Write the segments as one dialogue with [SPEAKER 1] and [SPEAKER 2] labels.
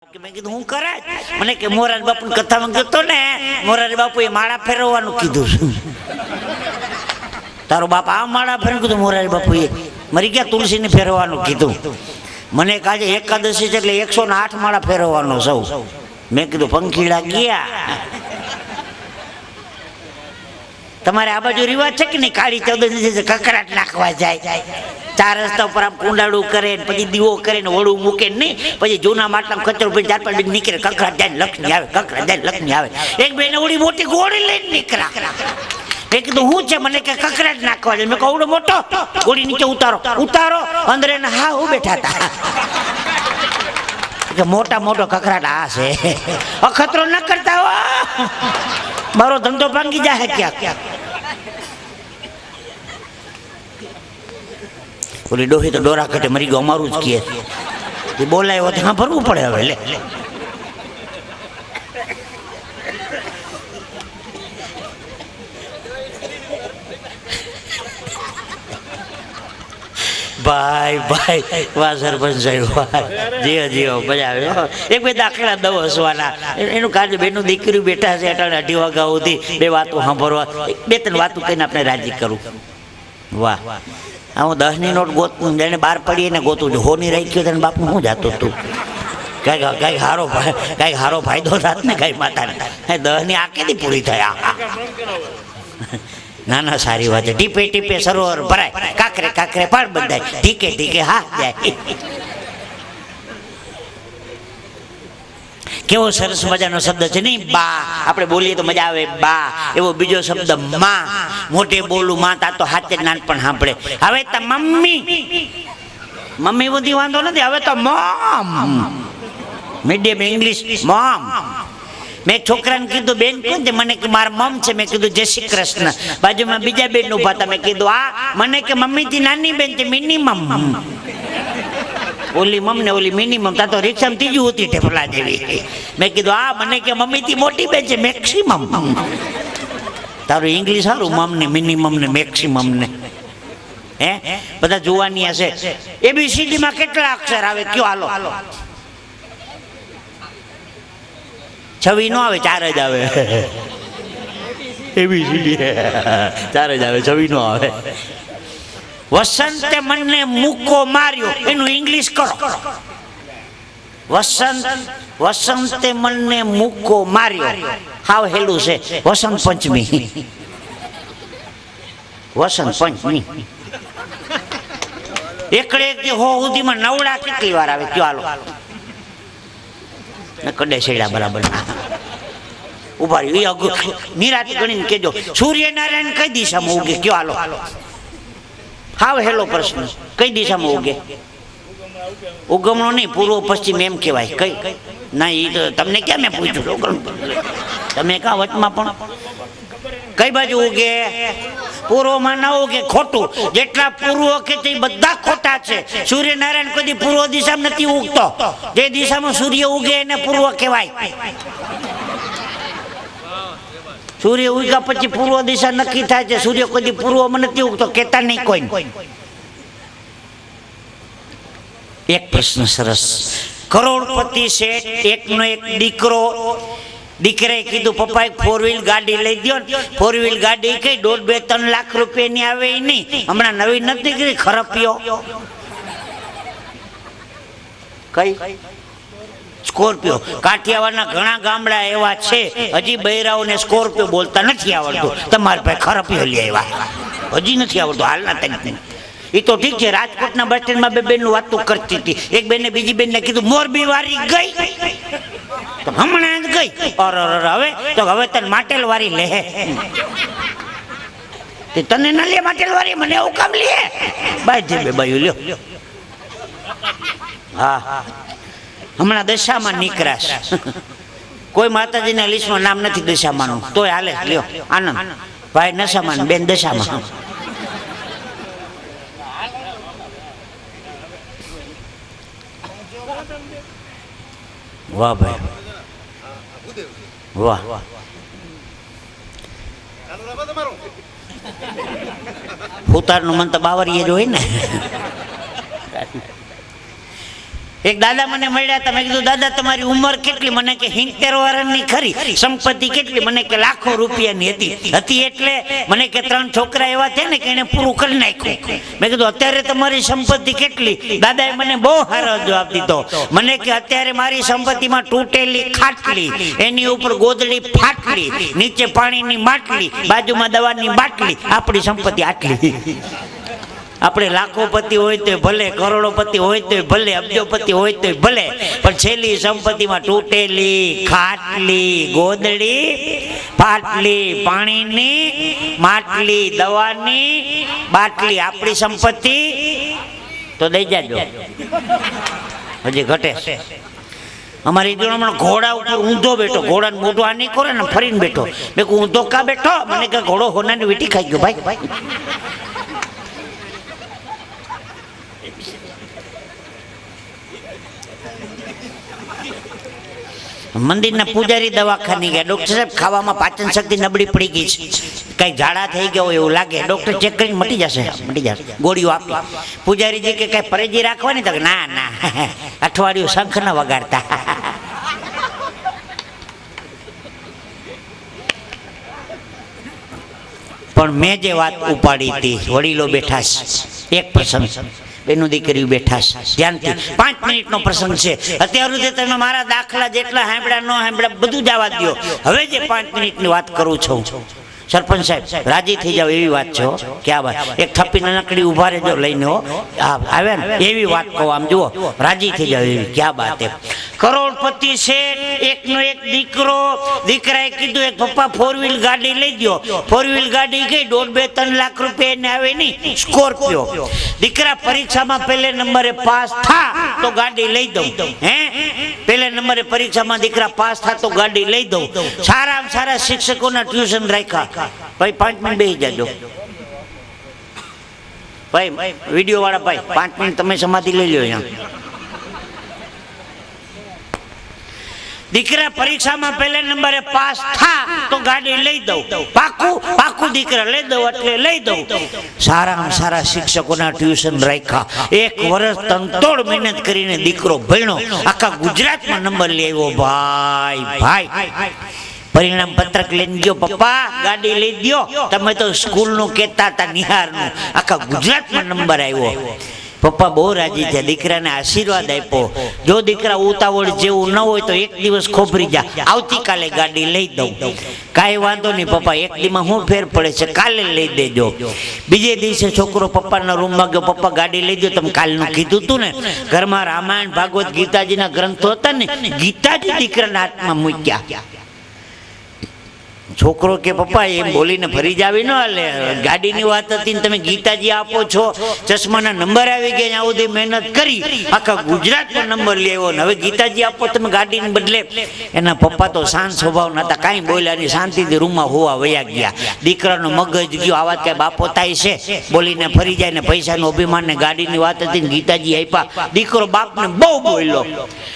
[SPEAKER 1] મેં કીધું હું કરે મને કે મોરારી બાપુની કથામાં ગયો તો ને મોરારી બાપુએ માળા ફેરવવાનું કીધું છું. તારો બાપ આ માળા ફેરવ્યું કીધું મોરારી બાપુએ મરી ગયા તુલસીને ફેરવવાનું કીધું. મને કાજે એકાદશી છે એટલે 108 માળા ફેરવવાનો સૌ. મેં કીધું પંખીડા ગયા. તમારે આ બાજુ રિવાજ છે કે નહીં? કાળી ચૌદશ કકડાટ નાખવા જાય, ચાર રસ્તા ઉપર આમ કુંડાળું કરે ને પછી દીવો કરે ને વળું મૂકે નહીં, પછી જૂના માટલામાં કચરો પછી 4-5 નીકળે. કકડાટ જાય લક્ષ્મી આવે, કકડાટ જાય લક્ષ્મી આવે. એક બેને ઓડી મોટી ગોળી લઈને નીકળ્યા. મેં કીધું હું છે? મને કે કકડાટ નાખવા જાય. મેં કહું ઓવડો મોટો ગોળી નીચે ઉતારો ઉતારો. અંદર એને હા હું બેઠા હતા કે મોટા મોટો કકડાટ આ છે, અખતરો ન કરતા હો, મારો ધંધો ભાંગી જાય ક્યાંક. ઓલી ડોહી તો ડોરા કટે મરી ગયો અમારું જ કહે. એ બોલાય ત્યાં ભરવું પડે હવે. લે ભાઈ ભાઈ વાહ સરપંચ સાહેબ જીઓ જીઓ મજા આવે. એક બે દાખલા દઉં હસવાના. એનું કાર્ય બેનું દીકરી બેઠા છે અટાણે 2:30 વાગ્યા સુધી બે વાતો સાંભળવા, 2-3 વાતો કહીને આપણે રાજી કરું. વાહ હું 10ની નોટ ગોતું જેને બહાર પડી ને ગોતું છું. હોની રાખ્યો તને બાપનું શું જાતું તું? કાંઈક હારો ફાયદો થાત ને ગાય માતાને. 10ની આકેથી પૂરી થયા. ના ના સારી વાત છે. ટીપે ટીપે સરોવર ભરાય, કાકરે કાકરે પાળ બંધાય, ઢીકે ઢીકે હા જાય. કેવો સરસ મજાનો શબ્દ છે નહીં? બા આપણે બોલીએ તો મજા આવે. બા એવો બીજો શબ્દ માં. મોઢે બોલું માં તા તો હાથે નાનપણ સાંભળે. હવે તો મમ્મી મમ્મી બધી વાંધો નથી. હવે તો મોમ, મીડિયમ ઇંગ્લિશ મોમ. મેં છોકરાને કીધું બેન કોણ છે? મને કે મારા મમ છે. મેં કીધું જય શ્રી કૃષ્ણ. બાજુમાં બીજા બેન ઉભા હતા. મેં કીધું આ મને કે મમ્મીથી નાની બેન છે મિનિમમ. ઓલી મમ ને ઓલી મિનિમમ. તા તો રિક્ષામાં ત્રીજું હતી ઢેફલા જેવી. મેં કીધું આ મને કે મમ્મીથી મોટી બેન છે મેક્સિમમ. તારું ઇંગ્લિશ સારું, મમ ને મિનિમમ ને મેક્સિમમ ને. હે બધા જોવાની હશે. ABCD માં કેટલા અક્ષર આવે કયો? હાલો 6 નો આવે, 4 જ આવે. ABCD 4 જ આવે, 6 નો આવે. વસંતે મને મૂકો માર્યો એનું ઇંગ્લિશ કરો. વસંતે મને મૂકો માર્યો હાવ હેલું છે. વસંત પંચમી. વસંત પંચમી એકડે એક હો સુધીમાં નવડા કેટલી વાર આવે કયો? હાલો કડે છેડા બરાબર ઉભા રહ્યું. નિરાતે ગણીને કેજો સૂર્યનારાયણ કઈ દિશામાં ઉગે કયો? હાલો હાવ હેલો પ્રશ્ન. કઈ દિશામાં ઉગે? ઉગમણો નહીં, પૂર્વ પશ્ચિમ એમ કહેવાય. કઈ ના એ તો તમને ક્યાં મેં પૂછ્યું? તમે કા વચમાં પણ કઈ બાજુ ઉગે? પૂર્વમાં ના ઉગે. ખોટું. જેટલા પૂર્વ કે તે બધા ખોટા છે. સૂર્યનારાયણ કદી પૂર્વ દિશામાં નથી ઉગતો. જે દિશામાં સૂર્ય ઉગે એને પૂર્વ કહેવાય. સૂર્ય ઉગ્યા પછી પૂર્વ દિશા નક્કી થાય છે. સૂર્ય કદી પૂર્વમાં નથી ઉગતો, કેતા નહીં કોઈ. એક પ્રશ્ન સરસ. કરોડપતિ શેઠ, એકનો એક દીકરો. દીકરાએ કીધું પપ્પા એક 4-wheel ગાડી લઈ દો. 4-wheel ગાડી કઈ 1.5-2-3 લાખ રૂપિયાની આવે એ નહીં. હમણાં નવી નથી કરી ખરપિયો. કઈ સ્કોર્પિયો. કાઠિયાવાડના ઘણા ગામડા એવા છે હજી બૈરાઓને સ્કોર્પિયો બોલતા નથી આવડતું. તમારે ભાઈ ખરપિયો લઈ આવ્યા, હજી નથી આવડતું હાલના તરીકે. એ તો ઠીક છે. રાજકોટના બસ સ્ટેન્ડમાં બે બેનનું વાતો કરતી હતી. એક બેનને બીજી બેનને કીધું મોરબી વાળી ગઈ તો હમણાં જ ગઈ. હવે તને માટેલ વાળી લે. તને ના લે માટેલ વાળી? મને એવું કામ લે? બાય છે બે બાયું લ્યો. હા હમણાં દશામાં નીકળાશ. કોઈ માતાજીના લિસ્ટમાં નામ નથી દશામાનું, તોય હાલે. લ્યો આનંદ ભાઈ નશામાં, બેન દશામાં. વાહ ભાઈ વાહ. ઉતારનું મન તો બાવરીએ જ હોય ને. એક દાદા મને મળ્યા હતા, મેં કીધું દાદા તમારી ઉંમર કેટલી? મને કે 70 વર્ષની ખરી. સંપત્તિ કેટલી? મને કે લાખો રૂપિયાની હતી. એટલે મને કે 3 છોકરા એવા થયા ને કે એને પૂરું કરી નાખ્યું. મેં કીધું અત્યારે તમારી સંપત્તિ કેટલી? દાદાએ મને બહુ સારો જવાબ દીધો. મને કે અત્યારે મારી સંપત્તિમાં તૂટેલી ખાટલી, એની ઉપર ગોદડી ફાટલી, નીચે પાણીની માટલી, બાજુમાં દવાની બાટલી, આપણી સંપત્તિ આટલી. આપણે લાખોપતિ હોય તો ભલે, કરોડોપતિ હોય તો ભલે, અબજોપતિ હોય તો ભલે, પણ છેલ્લી સંપત્તિમાં તૂટેલી ખાટલી, ગોદડી ફાટલી, પાણીની માટલી, દવાની બાટલી, આપણી સંપત્તિ તો દઈ જાજો, હજી ઘટે. અમારી હમણાં ઘોડા ઉપર ઊંધો બેઠો, ઘોડાનું મોઢું આ નહીં કરે ને ફરીને બેઠો. મેં કહું ઊંધો કા બેઠો? મને કે ઘોડો હોનાની વીટી ખાઈ ગયો ભાઈ. મંદિરના પૂજારી દવાખાને ગયા. ડોક્ટર સાહેબ ખાવામાં પાચન શક્તિ નબળી પડી ગઈ છે, કઈ ઝાડા થઈ ગયા હોય એવું લાગે. ડોક્ટર ચેક કરીને મટી જશે, ગોળીઓ આપી. પૂજારીજી કે કઈ પરેજી રાખવાની? તો ના ના, અઠવાડિયું શંખ ન વગાડતા. પણ મેં જે વાત ઉપાડી હતી, વડીલો બેઠા છે, એક પ્રસંગ, બેનું દીકરીઓ બેઠા છે, ધ્યાનથી 5 મિનિટનો પ્રસંગ છે. અત્યાર સુધી તમે મારા દાખલા જેટલા સાંભળ્યા ન સાંભળ્યા બધું જવા દો. હવે જે 5 મિનિટની વાત કરું છું, સરપંચ સાહેબ રાજી થઈ જાવ એવી વાત છે. ક્યાં વાત? એક થપ્પી નાનકડી ઉભા રહેજો લઈને આવે ને એવી વાત કહો. આમ જુઓ, રાજી થઈ જાવ એવી. ક્યાં વાત? કરોડપતિ છે, એકનો એક દીકરો. દીકરાએ કીધું એક પપ્પા 4 વ્હીલ ગાડી લઈ દો. 4 વ્હીલ ગાડી ગઈ 1.5-3 લાખ રૂપિયા એને આવે નહીં, સ્કોર્પિયો. દીકરા પરીક્ષામાં પહેલે નંબરે પાસ થા તો ગાડી લઈ દઉં. હે, પહેલે નંબરે પરીક્ષામાં દીકરા પાસ થા તો ગાડી લઈ દઉં. સારામાં સારા શિક્ષકોના ટ્યુશન રાખ્યા. ભાઈ 5 મિનિટ બેસી જાજો ભાઈ, વિડીયો વાળા ભાઈ 5 મિનિટ તમે સમાધિ લઈ લો. અહીંયા દીકરા પરીક્ષામાં પહેલા નંબરે પાસ થા તો ગાડી લઈ દઉં. પાકું પાકું દીકરા લઈ દઉં એટલે લઈ દઉં. સારામાં સારા શિક્ષકોના ટ્યુશન રાખ્યા. 1 વર્ષ તનતોડ મહેનત કરીને દીકરો ભણ્યો, આખા ગુજરાતમાં નંબર લઈ આવ્યો. ભાઈ પરિણામ પત્રક લઈને ગયો, પપ્પા ગાડી લઈ દો. તમે તો સ્કૂલનું કહેતા હતા, નિહારનું. આખા ગુજરાતમાં નંબર આવ્યો. પપ્પા બહુ રાજી થયા, દીકરાને આશીર્વાદ આપ્યો. જો દીકરા ઉતાવળ જેવું ન હોય તો એક દિવસ ખોભરી જા, આવતીકાલે ગાડી લઈ દઉં. કાંઈ વાંધો નહીં પપ્પા, એક દીમાં શું ફેર પડે છે, કાલે લઈ દેજો. બીજે દિવસે છોકરો પપ્પાના રૂમમાં ગયો, પપ્પા ગાડી લઈ દો, તમે કાલનું કીધું તું ને. ઘરમાં રામાયણ ભાગવત ગીતાજીના ગ્રંથો હતા ને, ગીતાજી દીકરાના હાથમાં મૂક્યા. છોકરો કે પપ્પા એમ બોલીને ફરી જ આવી ન હાલે, ગાડીની વાત હતી ને તમે ગીતાજી આપો છો. ચશ્માના નંબર આવી ગયા, ત્યાં સુધી મહેનત કરી, આખા ગુજરાતનો નંબર લેવો ને હવે ગીતાજી આપો તમે ગાડીને બદલે. એના પપ્પા તો શાંત સ્વભાવ નતા, કાંઈ બોલ્યા નહીં, શાંતિથી રૂમમાં હોવા વયા ગયા. દીકરાનો મગજ ગયો, આવા કઈ બાપો થાય છે, બોલીને ફરી જાય ને પૈસાનું અભિમાન ને ગાડીની વાત હતી ને ગીતાજી આપ્યા. દીકરો બાપને બહુ બોલ્યો.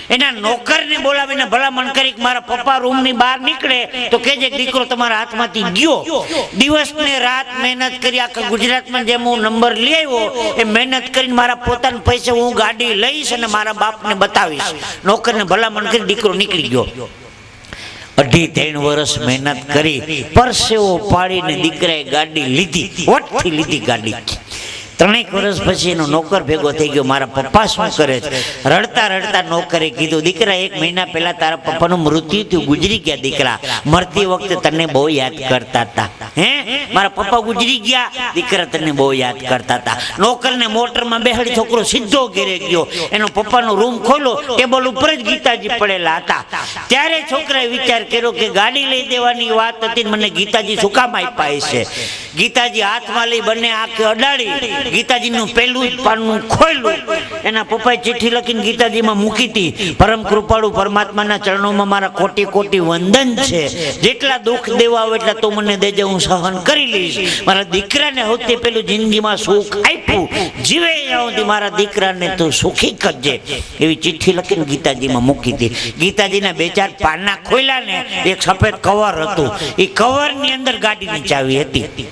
[SPEAKER 1] એના નોકરને બોલાવીને ભલામણ કરી મારા પપ્પા રૂમની બહાર નીકળે તો કહેજે દીકરો તમારા હાથમાંથી ગયો. દિવસ ને રાત મહેનત કરી, આખા ગુજરાતમાં જેમ હું નંબર લઈ આવ્યો એ મહેનત કરીને મારા પોતાના પૈસે હું ગાડી લઈશ અને મારા બાપને બતાવીશ. નોકરને ભલામણ કરી દીકરો નીકળી ગયો. 2.5-3 વર્ષ મહેનત કરી, પરસેવો પાડીને દીકરાએ ગાડી લીધી, વટથી લીધી ગાડી. 3 વર્ષ પછી એનો નોકર ભેગો થઈ ગયો, મારા પપ્પા શું કરે છે? રડતા રડતા નોકરે કીધું, દીકરા 1 મહિના પહેલા તારા પપ્પાનું મૃત્યુ થયું, ગુજરી ગયા. દીકરા મરતી વખતે તને બહુ યાદ કરતા હતા. હે, મારા પપ્પા ગુજરી ગયા, દીકરા તને બહુ યાદ કરતા હતા. નોકરને મોટરમાં બેહાડી છોકરો સીધો ઘેરે ગયો. એનો પપ્પાનો રૂમ ખોલો, ટેબલ ઉપર જ ગીતાજી પડેલા હતા. ત્યારે છોકરાએ વિચાર કર્યો કે ગાડી લઈ દેવાની વાત હતી, મને ગીતાજી શું કામ આપ્યા છે? ગીતાજી હાથમાં લઈ બંને આંખે અડાડી ગીતાજીનું પહેલું જ પાનું ખોલ્યું. એના પપ્પાએ ચિઠ્ઠી લખીને ગીતાજીમાં મૂકી હતી, પરમ કૃપાળુ પરમાત્માના ચરણોમાં મારા કોટી કોટી વંદન છે. જેટલા દુઃખ દેવા હોય એટલા તો મને દેજે, હું સહન કરી લઈશ. મારા દીકરાને સૌથી પેલું જિંદગીમાં સુખ આપ્યું, જીવે ત્યાં સુધી મારા દીકરાને તું સુખી કરજે. એવી ચિઠ્ઠી લખીને ગીતાજીમાં મૂકી હતી. ગીતાજીના 2-4 પાના ખોલ્યા ને એક સફેદ કવર હતું. એ કવરની અંદર ગાડીની ચાવી હતી.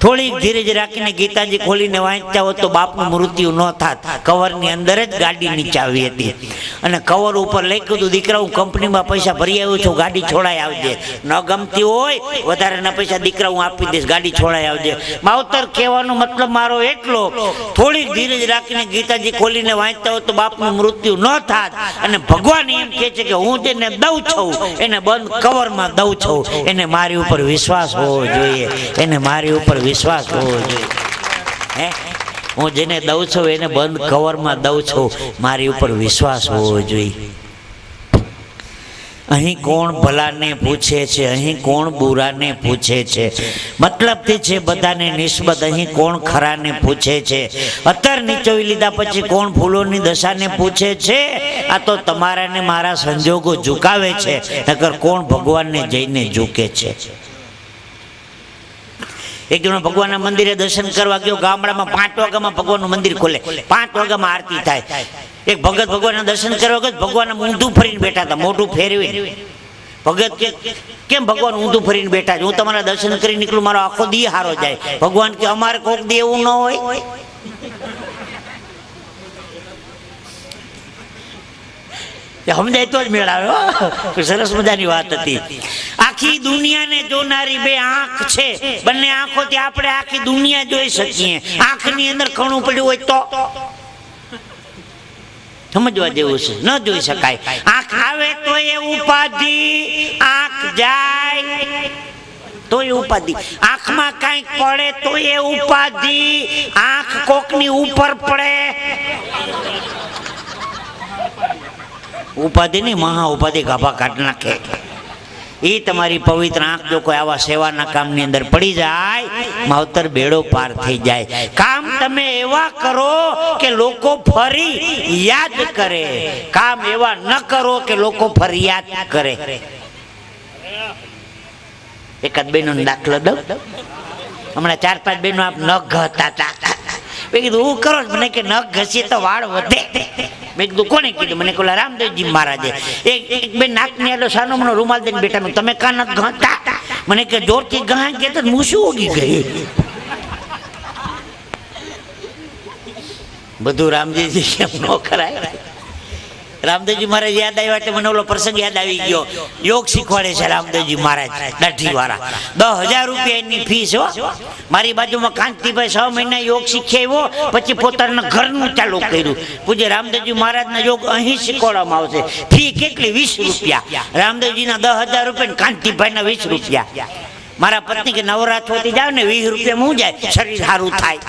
[SPEAKER 1] થોડીક ધીરજ રાખીને ગીતાજી ખોલીને વાંચતા હોત તો બાપનું મૃત્યુ ન થાત. કવરની અંદર જ ગાડીની ચાવી હતી અને કવર ઉપર લખ્યું હતું, દીકરા હું કંપનીમાં પૈસા ભરી આવ્યો છું, ગાડી છોડાઈ આવજે. ન ગમતી હોય વધારેના પૈસા દીકરા હું આપી દઈશ, ગાડી છોડાઈ આવજે. માવતર કહેવાનો મતલબ મારો એટલો, થોડીક ધીરજ રાખીને ગીતાજી ખોલીને વાંચતા હોત તો બાપનું મૃત્યુ ન થાત. અને ભગવાન એમ કહે છે કે હું જેને દઉં છું એને બંધ કવરમાં દઉં છું, એને મારી ઉપર વિશ્વાસ હોવો જોઈએ, એને મારી ઉપર વિશ્વાસ હોવો જોઈએ. હે, હું જેને દઉં છું એને બંધ કવરમાં દઉં છું, મારી ઉપર વિશ્વાસ હોવો જોઈએ. અહીં કોણ ભલાને પૂછે છે, અહીં કોણ બુરાને પૂછે છે, મતલબથી છે બધાને નિસ્બત. અહીં કોણ ખરાને પૂછે છે, અત્તર નીચોવી લીધા પછી કોણ ફૂલોની દશાને પૂછે છે. આ તો તમારા ને મારા સંજોગો ઝુકાવે છે, નકર કોણ ભગવાનને જઈને ઝૂકે છે. એક જણો ભગવાનના મંદિરે દર્શન કરવા ગયો. ગામડામાં 5 વાગ્યામાં ભગવાનનું મંદિર ખોલે, 5 વાગ્યામાં આરતી થાય. એક ભગત ભગવાનના દર્શન કરવા ગયો, ભગવાનના ઊંધું ફરીને બેઠા હતા, મોઢું ફેરવી. ભગત કે કેમ ભગવાન ઊંધું ફરીને બેઠા છે, હું તમારા દર્શન કરી નીકળું, મારો આખો દી હારો જાય. ભગવાન કે અમારે કોક દી એવું ન હોય. સમજાય તો જ મેળાવ્યો. સરસ મજાની વાત હતી. આખી દુનિયાને જોનારી 2 આંખ છે, બંને આંખોથી આપણે આખી દુનિયા જોઈ શકીએ. આંખની અંદર કણું પડ્યું હોય તો સમજવા જેવું છે, ન જોઈ શકાય. આંખ આવે તો એ ઉપાધિ, આંખ જાય તો એ ઉપાધિ. આંખમાં કંઈક પડે તો એ ઉપાધિ. આંખ કોકની ઉપર પડે ઉપાધિ નહીં, મહા ઉપાધિ ગાભા કાઢ નાખે. એ તમારી પવિત્ર આંખ જો કોઈ આવા સેવાના કામની અંદર પડી જાય, માવતર બેડો પાર થઈ જાય. કામ તમે એવા કરો કે લોકો ફરી યાદ કરે, કામ એવા ન કરો કે લોકો ફરિયાદ કરે. એકાદ બહેનો દાખલો દઉં. હમણાં 4-5 બહેનો આપ નખ ઘસતા હતા. મેં કીધું હું કરો, મને કે નખ ઘસીએ તો વાળ વધે. મેં કીધું કોને કીધું? મને કોલા રામદેવજી મહારાજે. એક બે નાકની આટલો સાનો મનો રૂમાલ દઈને બેઠા, તમે કાં નથી ઘસતા? મને કે જોરથી ઘા કે તો હું શું ઉગી ગઈ. બધું રામદેવજી કેમ ન કરાય? રામદેવજી મહારાજ યાદ આવ્યા એટલે મને ઓલો પ્રસંગ યાદ આવી ગયો. યોગ શીખવાડે છે રામદેવજી મહારાજ, દાઢી વાળા. 10,000 રૂપિયા એની ફીસ. હો, મારી બાજુમાં કાંતિભાઈ 6 મહિના યોગ શીખી આવ્યો, પછી પોતાના ઘરનું ચાલુ કર્યું. પૂજ્ય રામદેવજી મહારાજના યોગ અહીં શીખવાડવામાં આવશે. ફી કેટલી? 20 રૂપિયા. રામદેવજીના 10,000 રૂપિયા, કાંતિભાઈના 20 રૂપિયા. મારા પત્ની કે નવરાત્રોથી જાવ ને 20 રૂપિયા હું જાય, શરીર સારું થાય.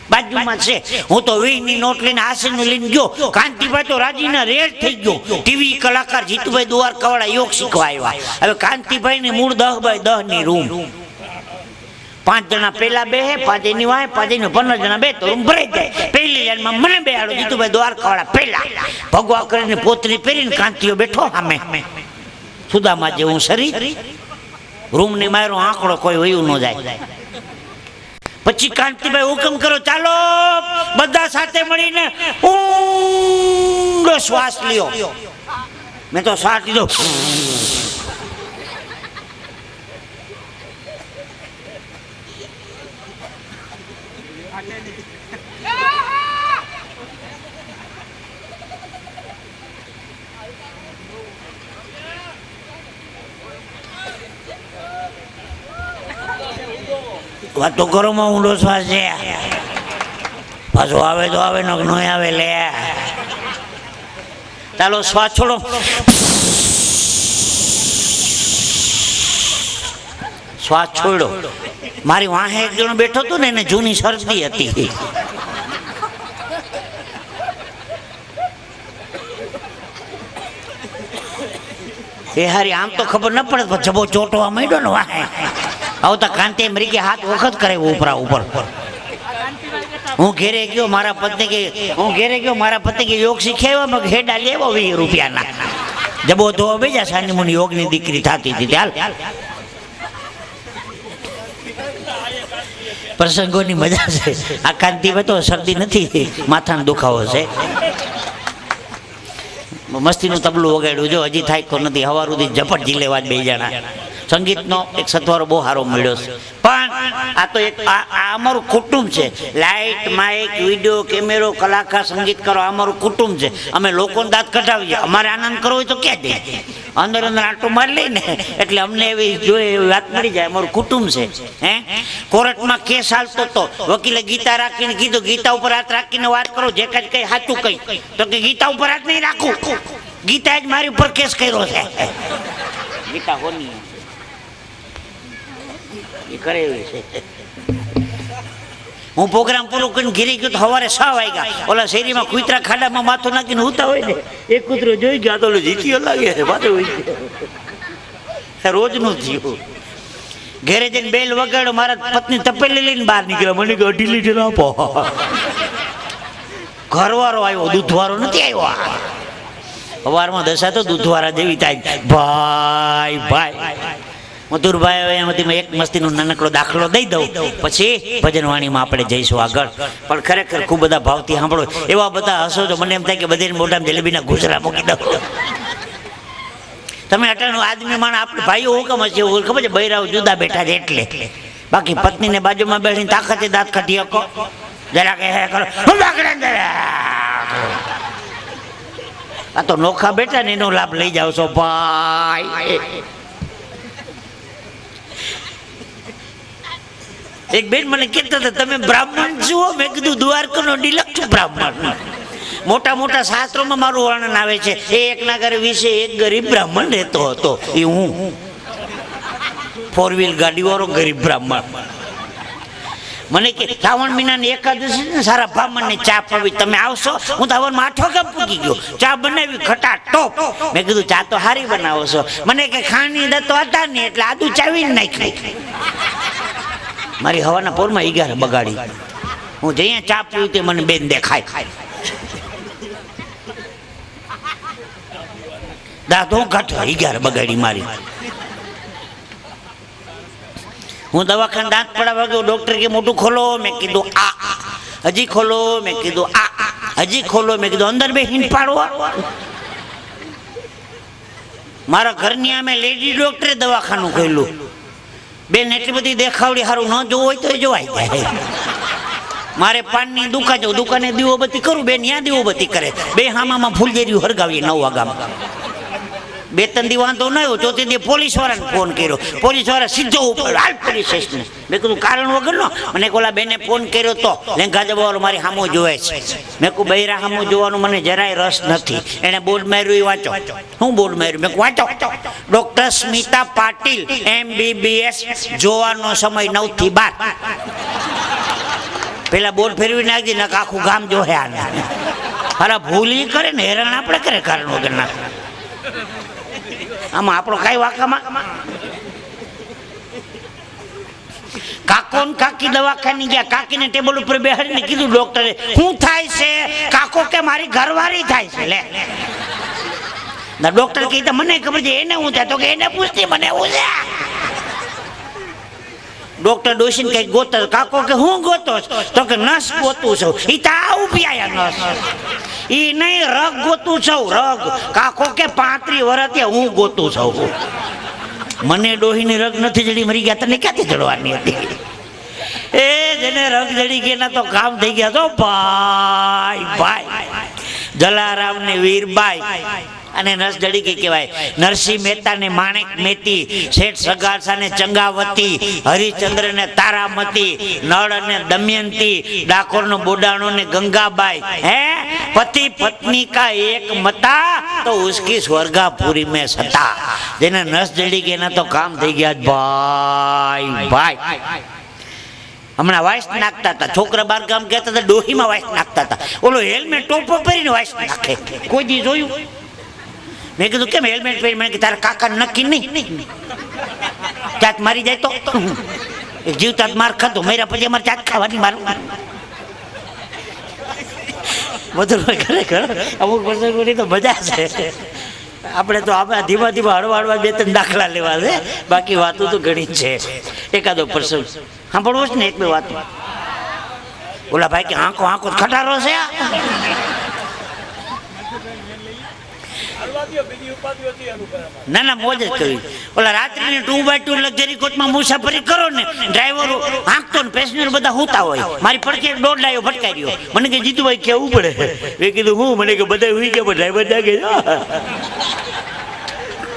[SPEAKER 1] બાજુમાં છે. હું તો 20 ની નોટ લઈને આસન લઈને ગયો. કાંતિભાઈ તો રાજીના રેડ થઈ ગયો. ટીવી કલાકાર જીતુભાઈ દ્વારકાવાળા યોગ શીખવા આવ્યા. હવે કાંતિભાઈ ની મૂળ 10x10 ની રૂમ. 5 જણા પેલા બેહે, 5 એની વાય, 5 એની 15 જણા બે તો રૂમ ભરાઈ જાય. પહેલી લાઈનમાં મને બેહાડો, જીતુભાઈ દ્વારકાવાળા પેલા. ભગવા કરીને પોતરી પહેરીને કાંતિઓ બેઠો સામે. સુદામા જેવું શરીર, રૂમ ની મારો આંકડો કોઈ વયું ન જાય. પછી કાંતિભાઈ હુકમ કરો, ચાલો બધા સાથે મળીને ઊંડો શ્વાસ લ્યો. મેં તો શ્વાસ લીધો. વાતો કરો માં ઊંડો શ્વાસ છે. પાછો આવે તો આવે, ન આવે લે. ચાલો શ્વાસ છોડો. શ્વાસ છોડો. મારી વાહે એક જણો બેઠો હતો ને, એને જૂની શરદી હતી. એ હારી આમ તો ખબર ન પડે, જબો ચોટવા માંડ્યો ને વાહે. આવતા કાંતિ મરી ગયા, હાથ વખત કરે ઉપરા ઉપર. હું ઘેરે ગયો, મારા પત્ની કે યોગ શીખ્યા હેડા લેવો 20 રૂપિયાના. જબો ધોવા બેજા, સાની મુની યોગની દીકરી થતી હતી. ચાલ, પ્રસંગોની મજા છે. આ કાંતિભાઈ તો શરદી નથી, માથાનો દુખાવો છે. મસ્તીનું તબલું વગાડ્યું, જો હજી થાય તો નથી. હવાર સુધી ઝપટ ઝીલેવા જ 2 જણા. સંગીતનો એક સથવારો બહુ સારો મળ્યો છે. પણ આ તો એક આ અમારું કુટુંબ છે. લાઇટ, માઇક, વિડીયો, કેમેરો, કલાકાર, સંગીતકારો અમારું કુટુંબ છે. અમે લોકોને દાંત કઢાવીએ. અમારે આનંદ કરવો હોય તો ક્યાં જઈએ? અંદર અંદર આંટો મારી લઈને એટલે અમને એવી જોઈએ એવી વાત મળી જાય. અમારું કુટુંબ છે. હે, કોર્ટમાં કેસ હાલતો તો વકીલે ગીતા રાખીને કીધું ગીતા ઉપર હાથ રાખીને વાત કરો, જે કાંઈ કઈ સાચું કઈ. તો કે ગીતા ઉપર હાથ નહીં રાખું, ગીતા જ મારી ઉપર કેસ કર્યો છે. ગીતા હોની એ કરે એવી છે. હું પ્રોગ્રામ પૂરો કરીને ઘીરી ગયો તો સવારે 6 વાગ્યા. ઓલા શેરીમાં કૂતરા ખાડામાં માથું નાખીને ઉતા હોય ને, એક કૂતરો જોઈ ગયા તો જીતીઓ લાગે છે પાછો રોજનું થયું. ઘેરે જઈને બેલ વગાડો, મારા પત્ની તપેલી લઈને બહાર નીકળ્યા. મને કે 2.5 લીટર આપો. ઘરવાળો આવ્યો, દૂધવાળો નથી આવ્યો. સવારમાં દશા તો દૂધવાળા જેવી થાય. ભાઈ ભાઈ મધુરભાઈ, એમાંથી એક મસ્તીનો નાનકડો દાખલો દઈ દઉં, પછી ભજન વાણીમાં આપણે જઈશું આગળ. પણ ખરેખર ખૂબ બધા ભાવથી સાંભળો. એવા બધા હસો તો મને એમ થાય કે બધાને મોઢામાં જલેબીના ગુજરા મૂકી દઉં. તમે અટાણું આદમી માણસ આપણે ભાઈઓ હુકમ હશે એવું ખબર છે, બૈરાઓ જુદા બેઠા છે એટલે. બાકી પત્નીને બાજુમાં બેસીને તાકાતે દાંત કાઢી શકો જરા કે કરો. આ તો નોખા બેઠા ને એનો લાભ લઈ જાવ છો ભાઈ. એક બેન મને કહેતા હતા તમે બ્રાહ્મણ છો? મેં કીધું દ્વારકાનો ડિલક્ષ બ્રાહ્મણ. મોટા મોટા શાસ્ત્રોમાં મારું વર્ણન આવે છે. એકના ઘરે વિશે એક ગરીબ બ્રાહ્મણ રહેતો હતો. એ હું 4 વ્હીલ ગાડી વાળો ગરીબ બ્રાહ્મણ. મને કે શ્રાવણ મહિનાની એકાદશી ને સારા બ્રાહ્મણને ચા પીવી, તમે આવશો? હું તો હવનમાં 8 વાગે પૂકી ગયો. ચા બનાવી ખટા ટોપ. મેં કીધું ચા તો સારી બનાવો છો. મને કે ખાંડની દત્તો હતા ને એટલે આદુ ચાવીને નાખી. મારી હવાના પોરમાં 11 બગાડી. હું જઈએ ચા પીવી તે મને બેન દેખાય. દાંતો કાઢો 11 બગાડી મારી. હું દવાખાને દાંત પડાવવા ગયો. ડોક્ટર કે મોટું ખોલો. મેં કીધું આ. હજી ખોલો. મેં કીધું આ. હજી ખોલો. મેં કીધું અંદર બે હિંટ પાડો. મારા ઘરની અમે લેડી ડોક્ટરે દવાખાનું ખોલ્યું. બેન એટલી બધી દેખાવડી, સારું ન જોવું હોય તો એ જોવાય જાય. મારે પાનની દુકાન જવું, દુકાને દીવોબત્તી કરું, બેન ત્યાં દીવોબત્તી કરે. બે હામામાં ફૂલજેરી હરગાવીએ 9 વાગ્યામાં. 2-3 દી વાંધો ન આવ્યો. 4થે દી પોલીસ વાળાને ફોન કર્યો. પોલીસ વાળા સીધો ઉપર હાલ પોલીસ સ્ટેશન. મેં કીધું કારણ વગરનો? મને ઓલા બેને ફોન કર્યો તો લેંઘા જવાવાળો મારી સામો જોવે છે. મેં કહું બૈરા સામો જોવાનું મને જરાય રસ નથી. એને બોર્ડ માર્યું એ વાંચો. હું બોર્ડ માર્યું? મેં વાંચો. ડોક્ટર સ્મિતા પાટીલ MBBS, જોવાનો સમય 9 થી 12. પેલા બોર્ડ ફેરવી નાખજે ને આખું ગામ જોહે આને. અરે ભૂલી કરે ને હેરાન આપણે કરે કારણ વગરના. આમાં આપણો કઈ વાકામાં કાકો ને કાકી દવાખાને ગયા. કાકીને ટેબલ ઉપર બેહાડીને કીધું ડોક્ટરે શું થાય છે? કાકો કે મારી ઘરવાળી થાય છે. લે ડોક્ટર કીધું મને ખબર છે એને હું થાય? તો કે એને પૂછતી મને એવું છે. ડોક્ટર ડોસીને કઈ ગોતો. કાકો કે હું ગોતો? તો કે નસ ગોતું છું. ઈ તો આ ઉભી આયા નસ. ઈ નહીં રગ ગોતું છું, રગ. કાકો કે 35 વર્ષથી હું ગોતું છું. મને ડોહીની રગ નથી જડી, મરી ગયા. તને ક્યાંથી જડવાની હતી? એ જેને રગ જડી ગયા તો કામ થઈ ગયા. તો ભાઈ ભાઈ જલારામ ને વીરબાઈ અને નસ જડી ગઈ કહેવાય. નરસિંહ મહેતા ને માણેક મેતી, શેઠ સગાસા ને ચંગાવતી, હરિચંદ્ર ને તારામતી, નળ અને દમયંતી, ડાકોર નો બોડાણો ને ગંગાબાઈ. હે पति पत्नी का एक मता तो उसकी स्वर्गापुरी में सता. જેને નસ જડી ગઈ એના તો કામ થઈ ગયા ભાઈ ભાઈ. હમણાં વાઇસ નાખતા હતા છોકરા, બાર ગામ ગયા હતા ડોહીમાં વાઇસ નાખતા હતા. ઓલો હેલ્મેટ ટોપો પહેરીને વાઇસ નાખે. કોઈ દી જોયું? મેં કીધું કેમ હેલ્મેટ પહેરી? મને કે તારા કાકા નક્કી નહીં ચાત મારી જાય તો જીવ તાત માર ખાતો મેરા પછી અમારે ચાત ખાવાની મારું. બધું ખરેખર અમુક પ્રસંગોની તો મજા છે. આપણે તો આપણે ધીમા ધીમા હળવા હળવા 2-3 દાખલા લેવા છે, બાકી વાતો તો ઘણી છે. એકાદો પ્રસંગ સાંભળવો છે ને, 1-2 વાત. ઓલા ભાઈ કે આંખો ખટારો છે. ના ના મોજ જ કરવી. ઓલા રાત્રિની 2x2 લક્ઝરી કોચમાં મુસાફરી કરો ને, ડ્રાઈવરો હાંકતો ને પેસેન્જર બધા હોતા હોય. મારી પડખે એક દોડ લાયો ભટકાઈ રહ્યો. મને કે જીતુભાઈ કેવું પડે? મેં કીધું હું? મને કે બધા હુઈ ગયા, ડ્રાઈવર જાગે.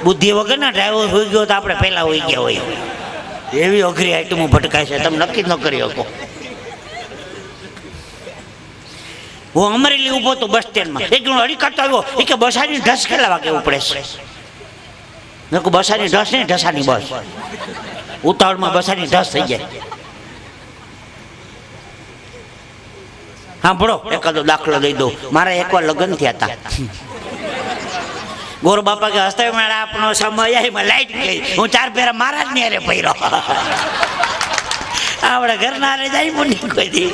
[SPEAKER 1] બુદ્ધિ વગરના ડ્રાઈવર હોઈ ગયો તો આપણે પહેલા હોઈ ગયા હોય. એવી અઘરી આઈટમો ભટકાય છે, તમે નક્કી ન કરી શકો. હું અમરેલી ઊભો તો બસ સ્ટેન્ડમાં, એક જણો અડી કાઢતો આવ્યો. એ કે બસાની ઢસ કેટલા વાગે ઉપડે છે? મેં કહું બસાની ઢસ નહીં, ઢસાની બસ. ઉતાવળમાં બસાની ઢસ થઈ જાય. હા ભળો એકાદો દાખલો દઈ દઉં. મારા એકવાર લગ્ન થયા હતા. ગોર બાપા કે હસ્તે મારા આપણો સમય એમાં લાઈટ ગઈ. હું 4 ફેરા મારા જ ને અરે પૈરો. આપણે ઘરના રે જાય પણ કોઈ દી.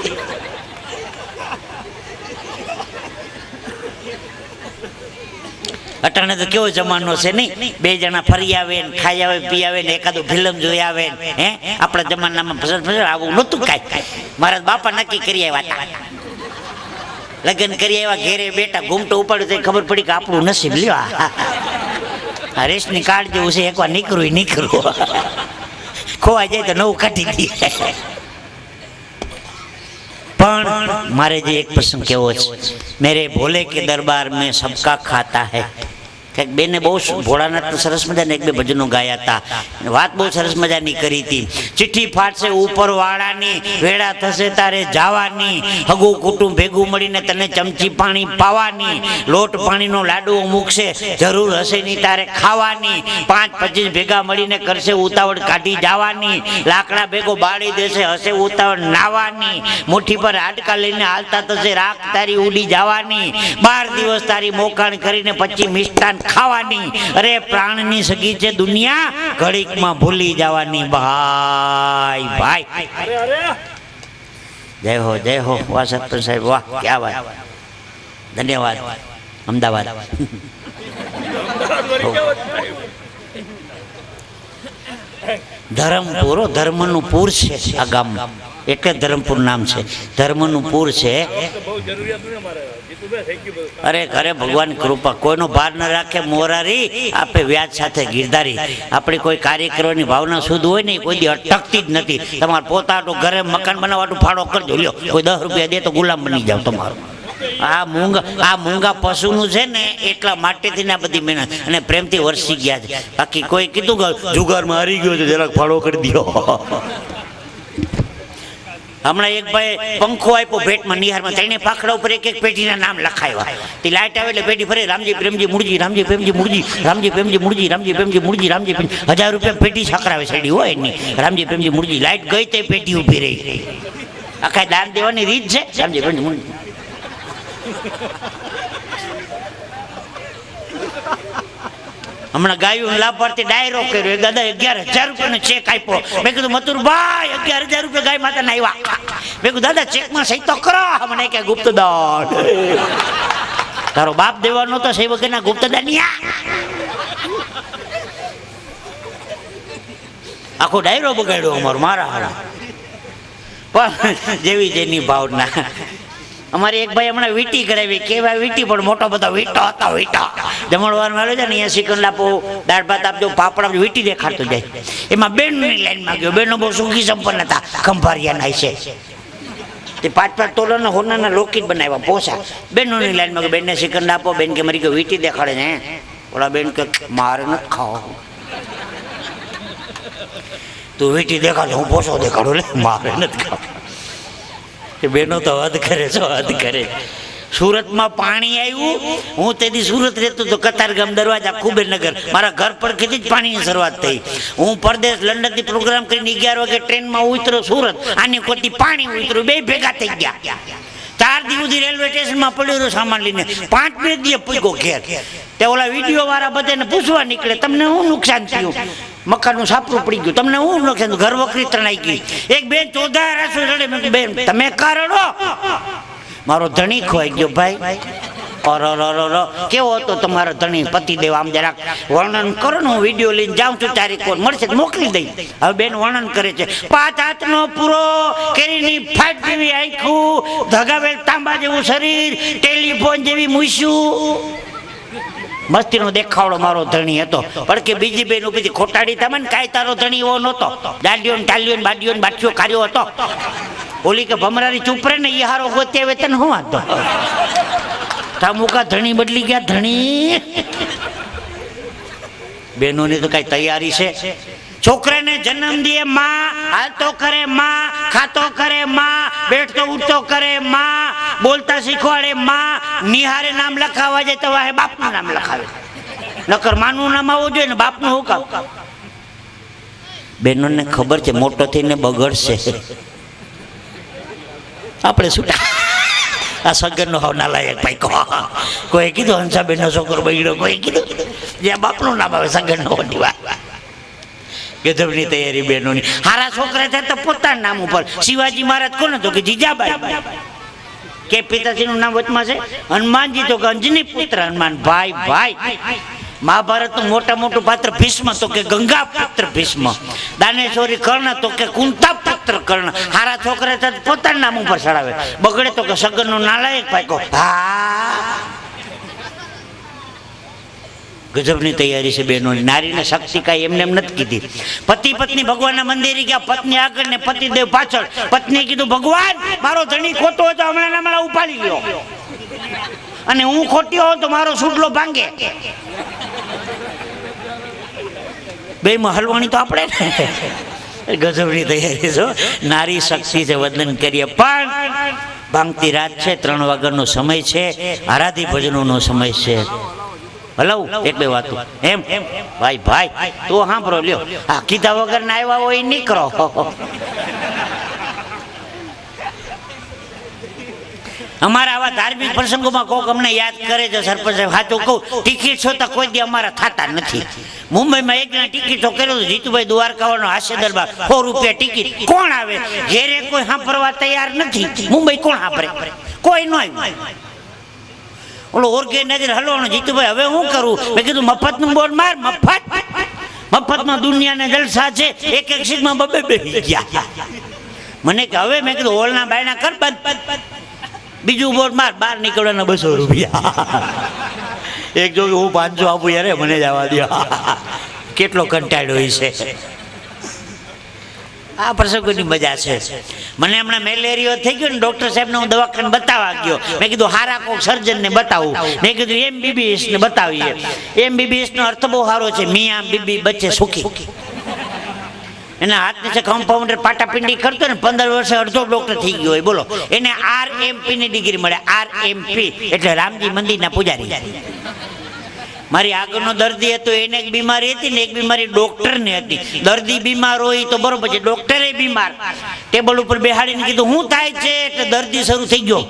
[SPEAKER 1] અટાણે તો કેવો જમાનો છે નહીં, 2 જણા ફરી આવે ને ખાઈ આવે પી આવે ને એકાદું ફિલ્મ જોઈ આવે ને. હે આપણા જમાનામાં ફસર આવું નહોતું કાંઈ. મારા બાપા નક્કી કરી આવ્યા હતા, લગ્ન કરી આવ્યા, ઘેરે બેટા ઘૂમટો ઉપાડ્યું તો ખબર પડી કે આપણું નસીબ લ્યો આ રેશની કાર્ડ જેવું છે, એકવાર નીકળવું ખોવાઈ જાય તો નવું કાઢી દઈએ. પણ મારે જે એક પ્રસંગ કેવો છે, મેરે ભોલે કે દરબાર મેં સબકા ખાતા હૈ. કંઈક બેને બહુ ભોળાનાથ સરસ મજાને 1-2 ભજનો ગાયા હતા. વાત બહુ સરસ મજાની કરી હતી. ચિઠ્ઠી ફાટશે ઉપર વાળાની, વેળા થશે તારે જાવાની, હગું કુટુંબ ભેગું મળીને તને ચમચી પાણી પાવાની, લોટ પાણીનો લાડુ મૂકશે જરૂર હશે નહીં તારે ખાવાની, 5-25 ભેગા મળીને કરશે ઉતાવળ કાઢી જવાની, લાકડા ભેગો બાળી દેશે હશે ઉતાવળ નાવાની, મુઠ્ઠી પર હાડકા લઈને હાલતા થશે રાખ તારી ઉડી જવાની, 12 દિવસ તારી મોકાણ કરીને પછી મિષ્ટાન ખાવાની, અરે પ્રાણની સગી છે દુનિયા ઘડીકમાં ભૂલી જવાની. ભાઈ જય હો વાહ સરપંચ સાહેબ, વાહ ક્યાં વાત, ધન્યવાદ. અમદાવાદ ધરમપુર, ધર્મનું પૂર છે આ ગામમાં, એટલે ધરમપુર નામ છે. ધર્મનું પૂર છે. અરે ઘરે ભગવાન કૃપા, કોઈનો ભાર ન રાખે મોરારી, આપે વ્યાજ સાથે ગિરધારી. આપણી કોઈ કાર્ય કરવાની ભાવના શુદ્ધ હોય ને કોઈ દી અટકતી જ નથી. તમારે પોતાનું ઘરે મકાન બનાવવાનું ફાળો કરજો, લ્યો કોઈ 10 રૂપિયા દે તો ગુલામ બની જાવ તમારો. આ મૂંગા પશુનું છે ને એટલા માટેથી ને આ બધી મહેનત અને પ્રેમથી વરસી ગયા છે. બાકી કોઈ કીધું કે જુગારમાં હારી ગયો છે જરાક ફાળો કરી દો. હમણાં એક ભાઈ પંખો આપ્યો ભેટમાં નિહારમાં, 3 પાખડા ઉપર એક પેઢીના નામ લખાવ્યા. તે લાઈટ આવે એટલે પેઢી ફરે રામજી પ્રેમજી મુરજી, રામજી પ્રેમજી મુરજી, રામજી પ્રેમજી મુરજી, રામજી પ્રેમજી મુરજી, રામજી 1000 રૂપિયા પેઢી સાકરાવે છેડી હોય એની. રામજી પ્રેમજી મુરજી, લાઈટ ગઈ તે પેઢી ઊભી રહી. આખા દાન દેવાની રીત છે. રામજી પ્રેમજી મુરજી. હમણાં ગાયું લાભાર્થી ડાયરો કર્યો, દાદા 11,000 રૂપિયાનો ચેક આપ્યો. મેં કીધું મથુરભાઈ 11,000 રૂપિયા ગાય માતાને આવ્યા. મેં કીધું દાદા ચેકમાં સહી તો કરો. મને કે ગુપ્તદાન તારો બાપ દેવાનો તો સહી વગરના ગુપ્તદાનિયા. આખો ડાયરો બગાડ્યો અમારો મારા હારા. પણ જેવી જેની ભાવના. અમારે એક ભાઈ હમણાં વીટી કરાવી, કેવા વીટી પણ મોટો બધો વીટો હતો. જમણવાર માં છે ને અહીંયા શ્રીખંડ આપો, દાળ ભાત આપજો, પાપડ આપજો, વીટી દેખાડતો જાય. એમાં બેનની લાઈનમાં ગયો. બેનો બહુ સુખી સંપન્ન હતા, ખંભારિયાના છે. તે 5-5 તોલાના હોનાના લોકેટ બનાવ્યા પોસા. બેનોની લાઈનમાં ગયો, બેનને શ્રીખંડ આપો. બેન કે મારી ગયો વીટી દેખાડે ને. ઓલા બેન કે મારે નથી ખાવા, તું વીટી દેખાડે હું પોસો દેખાડું, લે મારે નથી ખાવા. બેનો તો હદ કરે છો, હદ કરે. સુરતમાં પાણી આવ્યું. હું તેથી સુરત રહેતો તો કતારગામ દરવાજા કુબેરનગર, મારા ઘર પડખેથી જ પાણીની શરૂઆત થઈ. હું પરદેશ લંડનથી પ્રોગ્રામ કરીને 11 વાગે ટ્રેનમાં ઉતર્યો સુરત, આની કોટી પાણી ઉતર્યું, 2 ભેગા થઈ ગયા. 4 દિવસ સુધી રેલવે સ્ટેશનમાં પડ્યો રહ્યો સામાન લઈને. 5 દિવસ પૂગ્યો ઘેર. તે ઓલા વિડીયો વાળા બધાને પૂછવા નીકળે તમને શું નુકસાન થયું? મકાનનું સાપરું પડી ગયું, તમને શું નુકસાન? ઘર વખરી તણાઈ ગઈ. એક બેન 14 રડે. મેં બેન તમે કારણો, મારો ધણી ખોઈ ગયો ભાઈ. કેવો હતો તમારો ધણી પતિદેવ? આમ જરાક વર્ણન કરો ને, હું વિડીયો લઈને જાઉં છું, તારીખ કોણ મળશે મોકલી દઈ. હવે બેન વર્ણન કરે છે. 5 હાથનો પૂરો, કેરીની ફાટ જેવી આંખું, ધગાવેલ તાંબા જેવું શરીર, ટેલિફોન જેવી મૂછું. મસ્તીનો દેખાવડો મારો ધણી હતો, પણ કે બીજી બેન ઉભી ખોટાડી તમે ને કાંઈ તારો ધણી એવો નહોતો, દાંડીઓ ને ટાલીઓ ને બાડીઓ ને બાટીઓ કાર્યો હતો. ઓલી કે ભમરાની ચૂપ રહે ને એ હારો ગોતે વેતન હું વાંધો. તામુકા ધણી બદલી ગયા ધણી. બહેનોની તો કઈ તૈયારી છે. છોકરાને જન્મ દે માં, હાલતો કરે માં, ખાતો કરે માં, બેઠતો ઉઠતો કરે માં, બોલતા શીખવાડે માં, નિહારે નામ લખાવા જાય તો વાહે બાપનું નામ લખાવે. નકર માનું નામ આવવું જોઈએ ને બાપનું હું કામ. બહેનોને ખબર છે મોટો થઈને બગડશે. આપણે શું આ સગનનો હાવ નાલાયક ભાઈ કહો. કોઈ કીધું હંસાબેનનો છોકરો બગડ્યો, કોઈ કીધું જ્યાં બાપનું નામ આવે સગનનો હોની વાત. ગજબની તૈયારી બહેનોની. હારા છોકરા થાય તો પોતાના નામ ઉપર. શિવાજી મહારાજ કોને તો કે જીજાબાઈ. કે પિતાજીનું નામ વચમાં છે હનુમાનજી તો કે અંજની પુત્ર હનુમાન. ભાઈ ભાઈ મહાભારતનું મોટા મોટું પાત્ર ભીષ્મ તો કે ગંગા પુત્ર ભીષ્મ. દાનેશ્વરી કર્ણ તો કે કુંતા પુત્ર કર્ણ. હારા છોકરા થાય પોતાના નામ ઉપર ચડાવે. બગડે તો કે સગનનો નાલાયક પાકો. હા ગજબની તૈયારી છે બહેનોની. નારીને શક્તિ કાંઈ એમને એમ નથી કીધી. પતિ પત્ની ભગવાનના મંદિરે ગયા, પત્ની આગળ ને પતિદેવ પાછળ. પત્નીએ કીધું ભગવાન મારો ધણી ખોટો હોય તો હમણાં ઉપાડી લ્યો, અને હું ખોટી હોઉં તો મારો સુડલો ભાંગે. બેમાં હલવાણી તો આપણે ને. ગજબની તૈયારી છો. નારી શક્તિ છે વંદન કરીએ. પણ ભાંગતી રાત છે, 3 વાગ્યાનો સમય છે, આરાધી ભજનોનો સમય છે. હલો એક બે વાતો એમ ભાઈ ભાઈ તો સાંભળો લ્યો. હા કીધા વગર ના આવ્યા હોય નીકળો. અમારા આવા ધાર્મિક પ્રસંગોમાં કોક અમને યાદ કરે છે સરપંચ સાહેબ. સાચું કહું ટિકિટ છો તો કોઈ દી અમારા થતા નથી. મુંબઈમાં એક જણા ટિકિટો કર્યો જીતુભાઈ દ્વારકાવાનો હાસ્ય દરબાર, 100 રૂપિયા ટિકિટ. કોણ આવે ઘેરે? કોઈ સાંભળવા તૈયાર નથી. મુંબઈ કોણ સાંભળે? કોઈ ન આવ્યું. ઓલો ઓરગે નજર હલવાનો. જીતુભાઈ હવે શું કરું? મેં કીધું મફતનું બોર્ડ માર. મફતમાં દુનિયાના જલસા છે. એક સીટમાં 2 બેસી ગયા. મને કે હવે મેં કીધું હોલના બાયણા કર બંધ, બીજું બોર્ડ માર. બહાર નીકળવાના 200 રૂપિયા. એક જો હું 500 આપું યાર મને જવા દો. કેટલો કંટાળ્યો હોય છે. આ પ્રસંગોની મજા છે. મને હમણાં મેલેરિયો થઈ ગયો ને, ડૉક્ટર સાહેબને હું દવાખાને બતાવવા ગયો. મેં કીધું હારા કોક સર્જનને બતાવું. મેં કીધું MBBS ને બતાવીએ. MBBS નો અર્થ બહુ સારો છે, મિયા બીબી બચ્ચે સુખી. એના હાથને છે કમ્પાઉન્ડર પાટાપિંડી કરતો ને 15 વર્ષે અડધો ડૉક્ટર થઈ ગયો હોય. બોલો એને RMP ની ડિગ્રી મળે. RMP એટલે રામજી મંદિરના પૂજારી. મારી આગળનો દર્દી હતો, એને એક બીમારી હતી ને એક બીમારી ડોક્ટરને હતી. દર્દી બીમાર હોય તો બરોબર છે, ડોક્ટરે બીમાર. ટેબલ ઉપર બેહાડીને કીધું શું થાય છે? એટલે દર્દી શરૂ થઈ ગયો.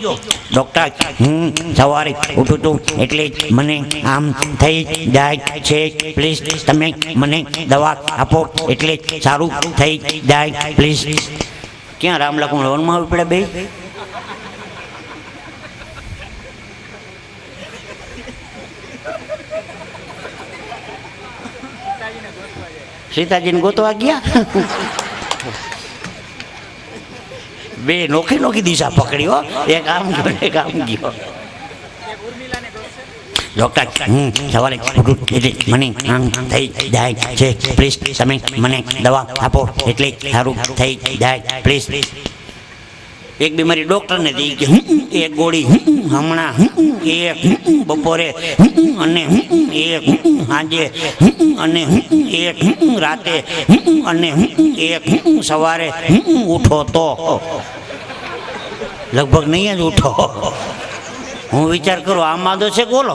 [SPEAKER 1] ડોક્ટર સવારે ઉઠું તું એટલે મને આમ થઈ જાય છે, પ્લીઝ તમે મને દવા આપો એટલે સારું થઈ જાય પ્લીઝ. ક્યાં રામ લખમણ વનમાં આવી પડે બે? સીતાજીને ગોતવા ગયા. બે નોખી નોખી દિશા પકડી. એક આમ ગયો એક આમ ગયો. ડોક્ટર સવારે એટલે મને આમ થઈ જાય છે, પ્લીઝ તમે મને દવા આપો એટલે સારું થઈ જાય પ્લીઝ. એક બીમારી ડોક્ટરને થઈ ગઈ. એક ગોળી હમણાં, એક બપોરે, અને એક સાંજે, અને એક રાતે, અને એક સવારે. ઉઠો તો લગભગ નહીં જ ઉઠો. હું વિચાર કરું આમાં તો છે. બોલો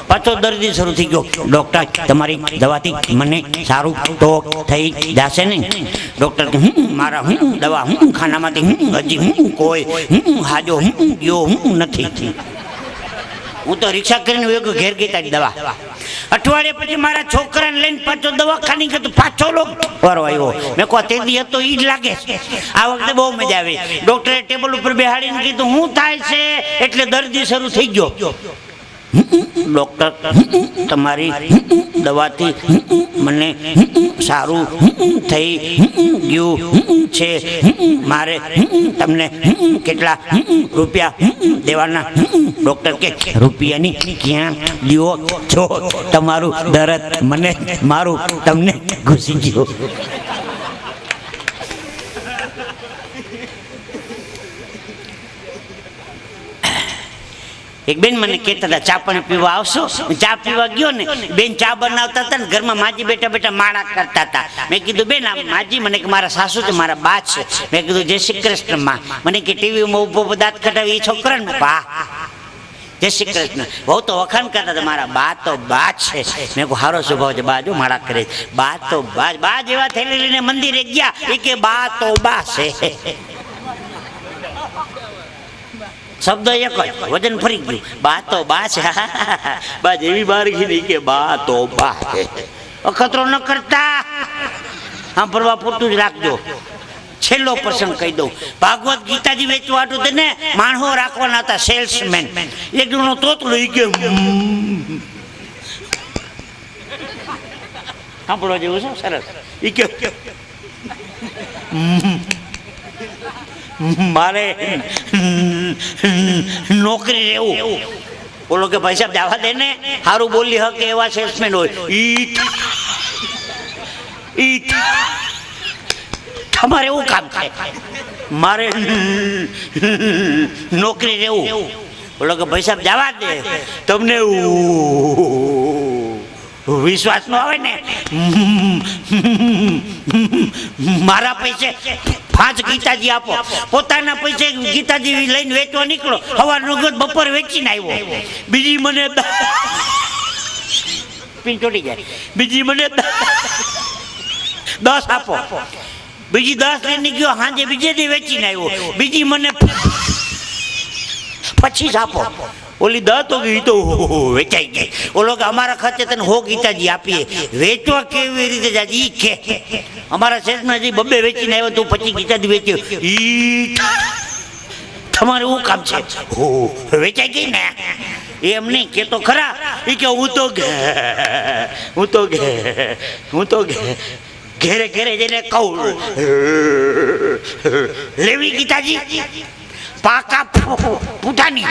[SPEAKER 1] પાછો દર્દી શરૂ થઈ ગયો. ડોક્ટર તમારી દવાથી મને સારું તો થઈ જશે ને? ડોક્ટર મારા દવા ખાનામાંથી હજી કોઈ હાજો ગયો નથી. હું તો રિક્ષા કરીને ઘેર ગઈ દવા. અઠવાડિયા પછી મારા છોકરાને લઈને પાછો દવાખાને ગયો તો પાછો વારો આવ્યો. મેં કહો તેદી હતો એ જ લાગે છે. આ વખતે બહુ મજા આવી. ડોક્ટરે ટેબલ ઉપર બેહાડીને કીધું શું થાય છે? એટલે દર્દી શરૂ થઈ ગયો. ડોક્ટર તમારી દવાથી મને સારું થઈ ગયું છે. મારે તમને કેટલા રૂપિયા દેવાના? ડૉક્ટર કે રૂપિયાની ક્યાં લ્યો છો? તમારું દર્દ મને, મારું તમને ઘૂસી ગયું. એક બેન મને કહેતા હતા ચા પાણી પીવા આવશો? ચા પીવા ગયો ને, બેન ચા બનાવતા હતા ને ઘરમાં માજી બેઠા બેઠા માળા કરતા હતા. મેં કીધું બેન આ માજી? મને કે મારા સાસુ છે, મારા બા છે. મેં કીધું જય શ્રી કૃષ્ણ માં. મને કે ટીવીમાં ઉભો દાંત કઢાવી એ છોકરા ને? બા. જય શ્રી કૃષ્ણ. બહુ તો વખાણ કરતા હતા મારા બા તો બા છે. મેં કહું સારો સ્વભાવ છે, બા જો માળા કરે. બા તો બા. બા જેવા થેલી લઈને મંદિરે ગયા એ કે બા તો બા છે. શબ્દ એક જ, વજન ફરી ગયું. બા તો બા છે. બા જેવી બારી નહીં કે બા તો બા છે. અખતરો ન કરતા, સાંભળવા પૂરતું જ રાખજો. છેલ્લો પ્રસંગ કહી દઉં. ભાગવત ગીતાજી વેચવા હતું ને માણસો રાખવાના હતા, સેલ્સમેન. એક જણો તોતલો ઈ કે સાંભળવા જેવું છે સરસ. ઈ કે મારે નોકરી રહેવું. બોલો કે ભાઈ સાહેબ જવા દે ને, સારું બોલી હકે એવા સેલ્સમેન હોય. ઈ તમારે એવું કામ છે? મારે નોકરી રહેવું. બોલો કે ભાઈ સાહેબ જવા દે. તમને વિશ્વાસ ન આવે ને, મારા પૈસે 5 ગીતાજી આપો. પોતાના પૈસે ગીતાજી લઈને વેચવા નીકળો. સવારનો ગયો બપોર વેચીને આવ્યો. બીજી મને પીન ચોટી જાય. બીજી મને 10 આપો. બીજી 10 લઈને ગયો, સાંજે બીજે દી વેચીને આવ્યો. બીજી મને 25 આપો. ઓલી 10 તો ગઈ તો વેચાઈ ગઈ. ઓલો કે અમારા ખાતે તને 100 ગીતાજી આપીએ. વેચવા કેવી રીતે જાય ઈ કે અમારા શેઠમાં હજી 2 વેચીને આવ્યો, તું 25 ગીતાજી વેચ્યો. ઈ તમારે એવું કામ છે? વેચાઈ ગઈ ને. એમ નહીં કે તો ખરા. એ કે હું તો ઘેરે ઘેરે જઈને કહું લેવી ગીતાજી પાકા પૂઠાની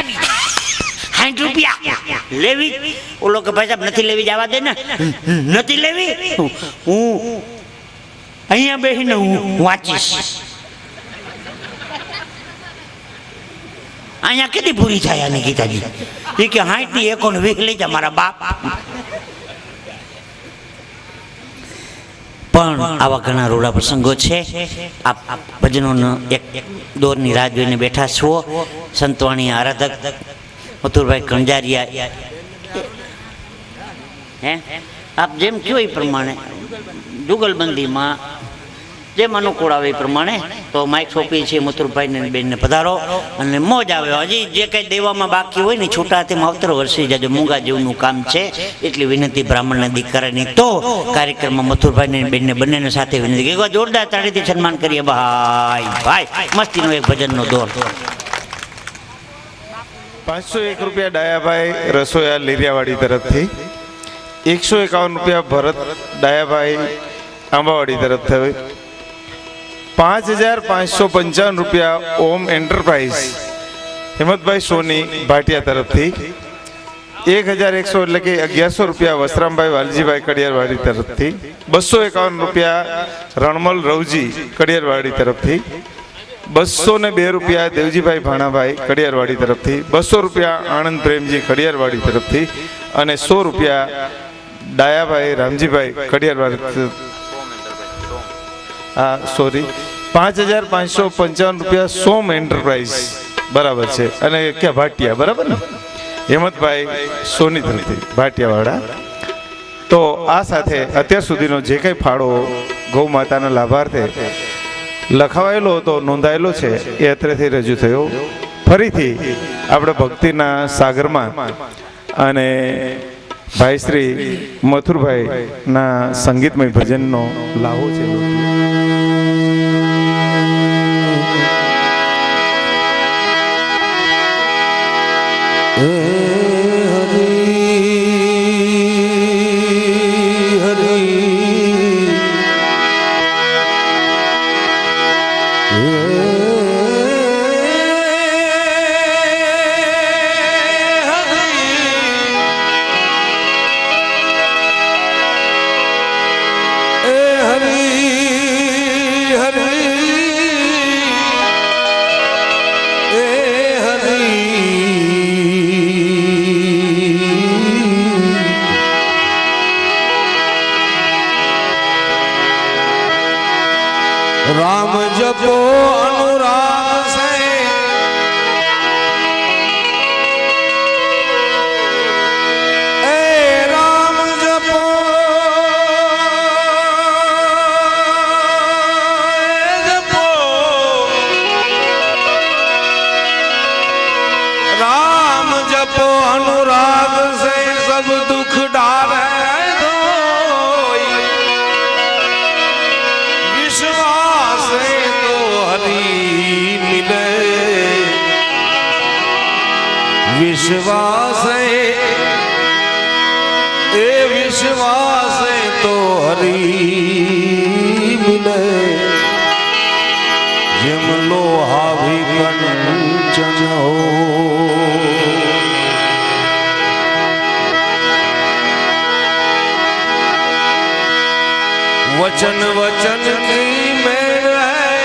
[SPEAKER 1] 60 રૂપિયા લેવી. ઓલો કે ભાઈ સાહેબ નથી લેવી, જવા દે ને. નથી લેવી, હું અહીંયા બેસીને હું વાંચીશ. અહીંયા કેટલી પૂરી થાય આની ગીતાજી? એ કે 60 ની 120 લઈ જા મારા બાપ. પણ આવા ઘણા રૂડા પ્રસંગો છે. આપ ભજનોનો એક દોરની રાહ જોઈને બેઠા છો. સંતવાણી આરાધક મથુરભાઈ કંજારિયા હે આપ જેમ કહો એ પ્રમાણે જુગલબંધીમાં જેમ અનુકૂળ આવે એ પ્રમાણે તો માઇક સોંપીએ છીએ મથુરભાઈને બેનને પધારો અને મોજ આવે. હજી જે કંઈ દેવામાં બાકી હોય ને છૂટા હાથે માવતર વરસી જાજો. મૂંગા જેવનું કામ છે એટલી વિનંતી બ્રાહ્મણના દીકરાની. તો કાર્યક્રમમાં મથુરભાઈને બેનને બંનેને સાથે વિનંતી કે જોરદાર તાળીથી સન્માન કરીએ. ભાઈ ભાઈ મસ્તીનો એક ભજનનો દોર.
[SPEAKER 2] 501 રૂપિયા ડાયાભાઈ રસોયા લીરિયાવાડી તરફથી. 151 રૂપિયા ભરત ડાયાભાઈ આંબાવાડી તરફથી. 5555 રૂપિયા ઓમ એન્ટરપ્રાઇઝ હિંમતભાઈ સોની ભાટિયા તરફથી. 1100 એટલે કે 1100 રૂપિયા વસરામભાઈ વાલજીભાઈ કડિયારવાડી તરફથી. 251 રૂપિયા રણમલ રવજી કડિયારવાડી તરફથી. 202 રૂપિયા દેવજીભાઈ ભાણાભાઈ કડિયારવાડી તરફથી. 200 રૂપિયા આનંદ પ્રેમજી કડિયારવાડી તરફથી અને 100 રૂપિયા ડાયાભાઈ રામજીભાઈ કડિયારવાડી. હા સોરી, 5555 રૂપિયા સોમ એન્ટરપ્રાઇઝ બરાબર છે. અને ક્યાં ભાટિયા બરાબર ને? હેમંતભાઈ સોની તરફથી ભાટિયાવાળા. તો આ સાથે અત્યાર સુધીનો જે કંઈ ફાળો ગૌ માતાના લાભાર્થે લખાવાયેલો હતો, નોંધાયેલો છે, એ અત્રેથી રજૂ થયો. ફરીથી આપણે ભક્તિના સાગરમાં અને ભાઈ શ્રી મથુરભાઈના સંગીતમય ભજનનો લાવો છે.
[SPEAKER 3] હરી राम जपो अनुराग से ए राम जपो जपो राम जपो अनुराग से सब दुख डारे विश्वास तो हरि मिले विश्वास ए विश्वास तो हरि मिले जिम लोहा भी कंचन हो वचन वचन की मेल है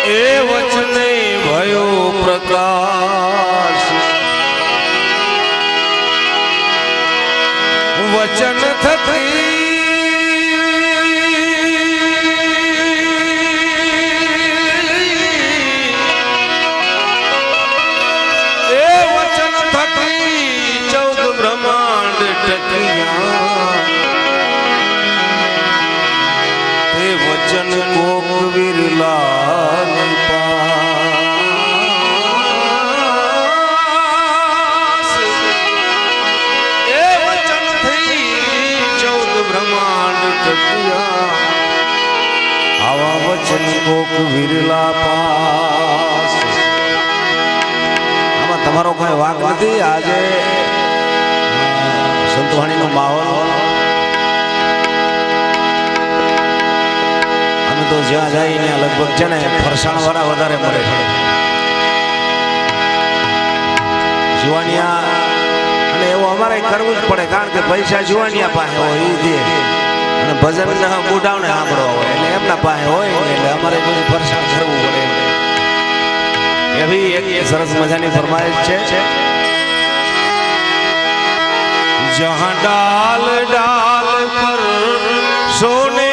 [SPEAKER 3] ए वचने भयो प्रकाश वचन थकी ए वचन थकी 14 ब्रह्मांड टकिया वचन कोक विरला ए वचन थी 14 ब्रह्मांड टकिया आवा वचन कोक विरला पास આમાં તમારો કોઈ વાંક નથી આજે સંતવાણીનો માહોલ તો જ્યાં જાય ત્યાં લગભગ છે ને ફરસાણ વાળા વધારે મળે છે જુવાનિયા અને એવું અમારે કરવું જ પડે કારણ કે પૈસા જુવાનિયા પાસે હોય એ દે અને ભજન બુઢાવને સાંભળવા હોય એટલે એમના પાસે હોય એટલે અમારે બધું ફરસાણ કરવું પડે એવી એક સરસ મજાની ફરમાઈશ છે જહાં ડાલ ડાલ પર સોને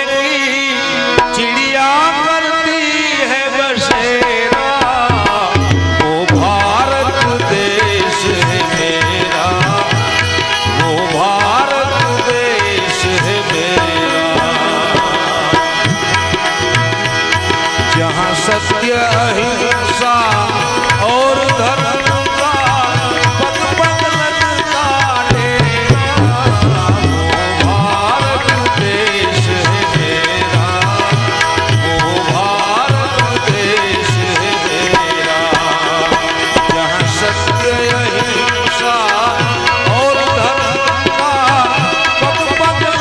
[SPEAKER 3] चिड़िया करती है बसेरा वो भारत देश है मेरा वो भारत देश है मेरा जहाँ सत्य अहिंसा और धर्म का पग पग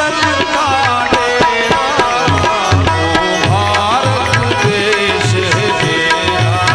[SPEAKER 3] लगता डेरा वो भारत देश है मेरा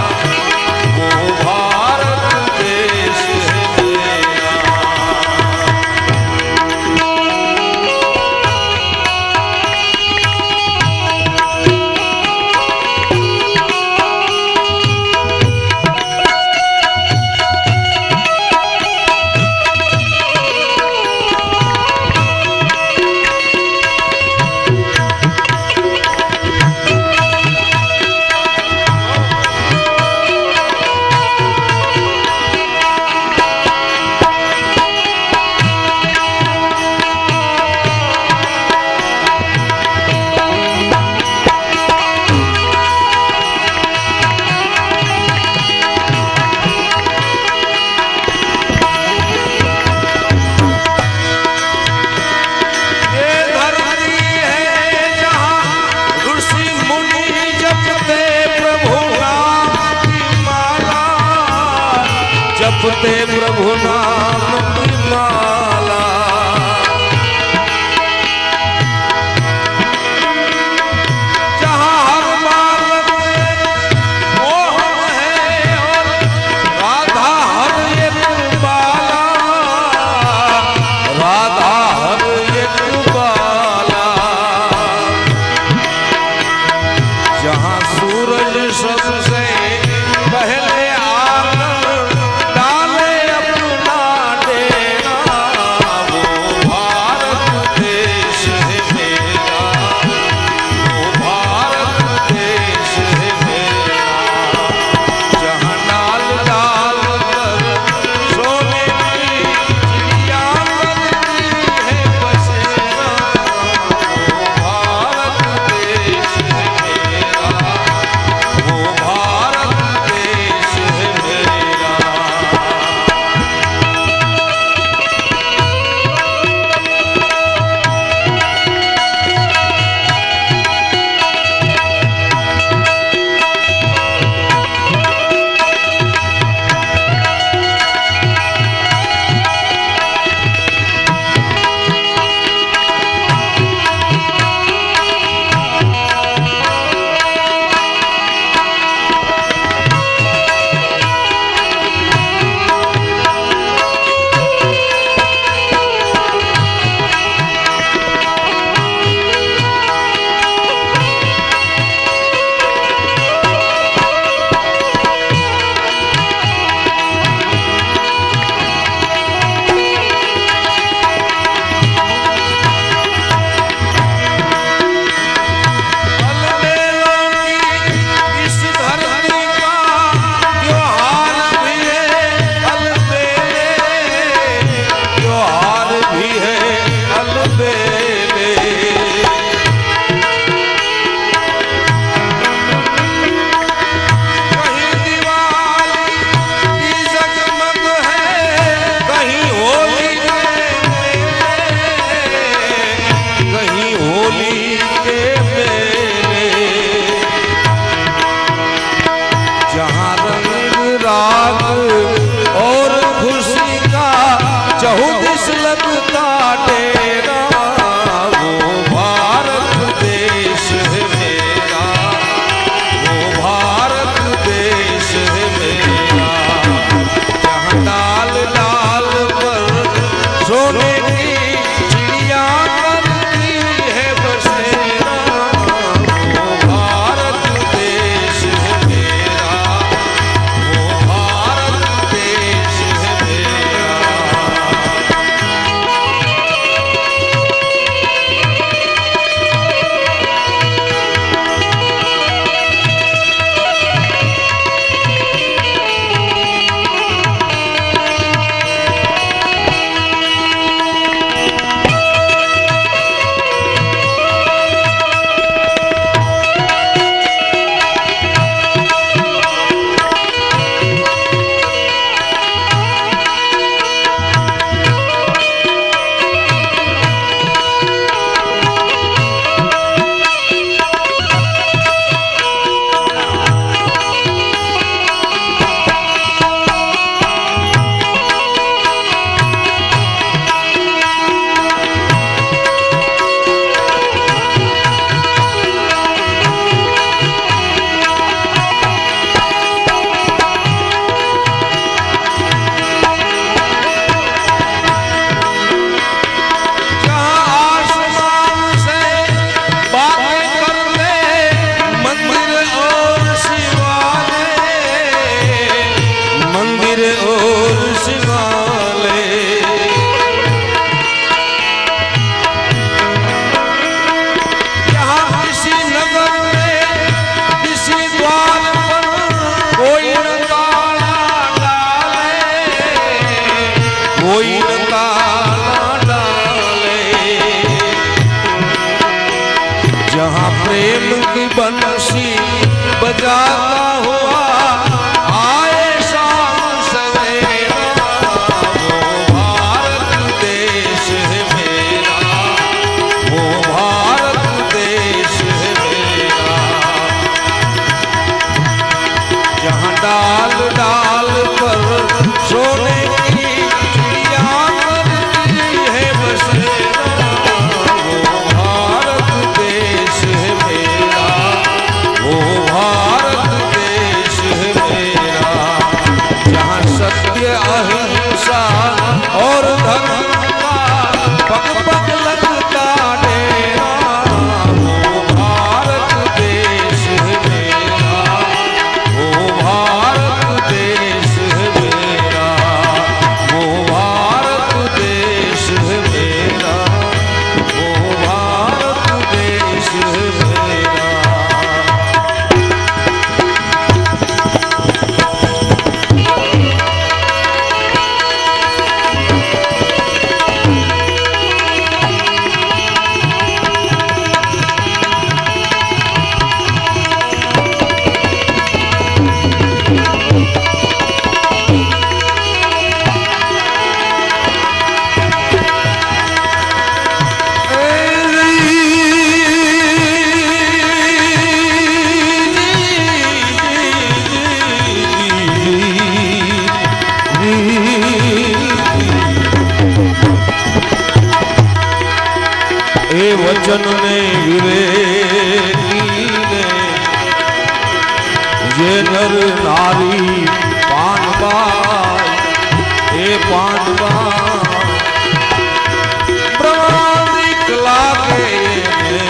[SPEAKER 3] बंसी बजाता हुआ आए शाम सवेरा वो भारत देश है मेरा वो भारत देश है मेरा जहाँ डाल डाल पर सोने की चिड़िया करती है बसेरा वो भारत देश है मेरा वो भारत देश है मेरा जहाँ सत्य अहिंसा और धर्म का पग पग लगता डेरा वो भारत देश है मेरा वो भारत देश है मेरा वो भारत देश है मेरा वो भारत देश है मेरा એ વચન ને વિવેકી ને જે નર નારી પાનબાઈ એ પાનબાઈ પ્રમાણિક લાગે એને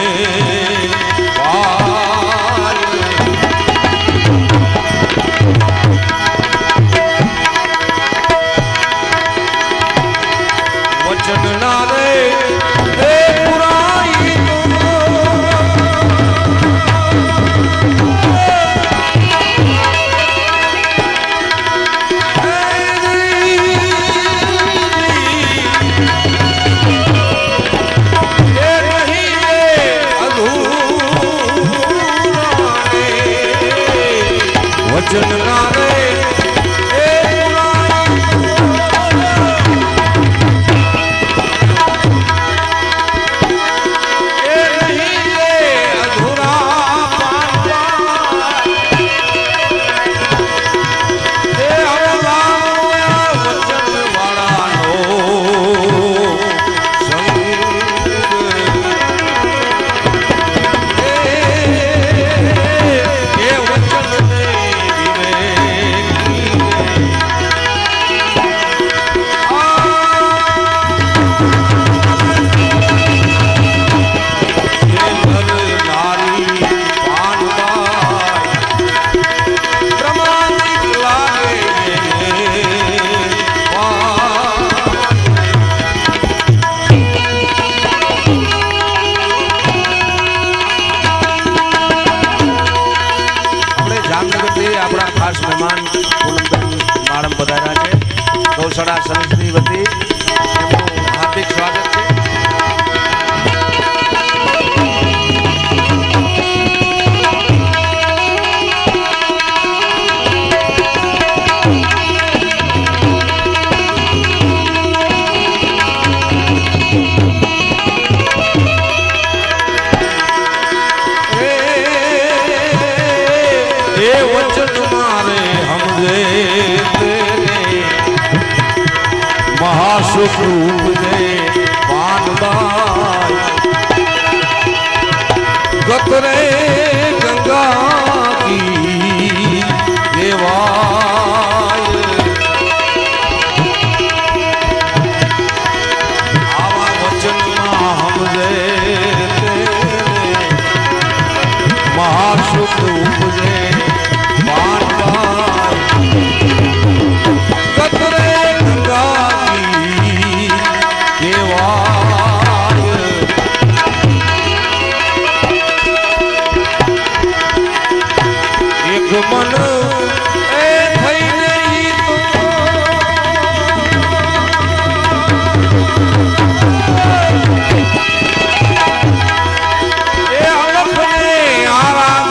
[SPEAKER 3] પાય વચન ના રે એ પુરાઈ વચન ના રે એ આપણા ખાસ મહેમાન પૂનમબેન માડમ પધાર્યા છે ગૌશાળા સમિતિની વતી એમનું હાર્દિક સ્વાગત છે महासुख रूप दे पानबाई गतरे गंगा की देवाय आवा वचन ना हमरे महासुख रूप दे पानबाई गतरे गंगा એક મન એ થઈને એ અલખને આરા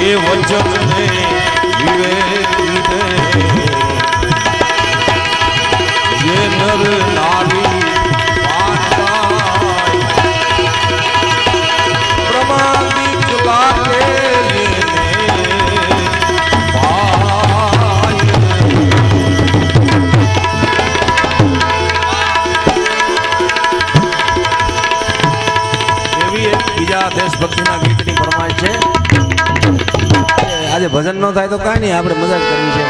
[SPEAKER 3] એ વચનને વિવેક દે ये नर नारी प्रमादिक लागे એવી એક બીજા દેશભક્તિના ગીતની ફરમાઈશ છે. આજે ભજન ન થાય તો કાંઈ નહીં, આપણે મજા જ કરવી છે.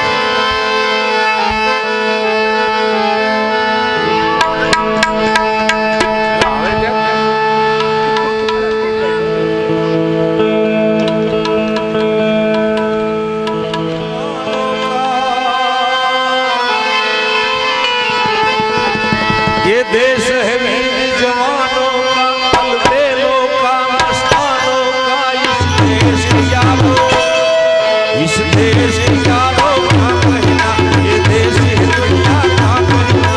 [SPEAKER 3] ये देश है वीर जवानों का, अलबेलों का, मस्तानों का. इस देश के यारों का कहना, ये देश है दुनिया का कहना.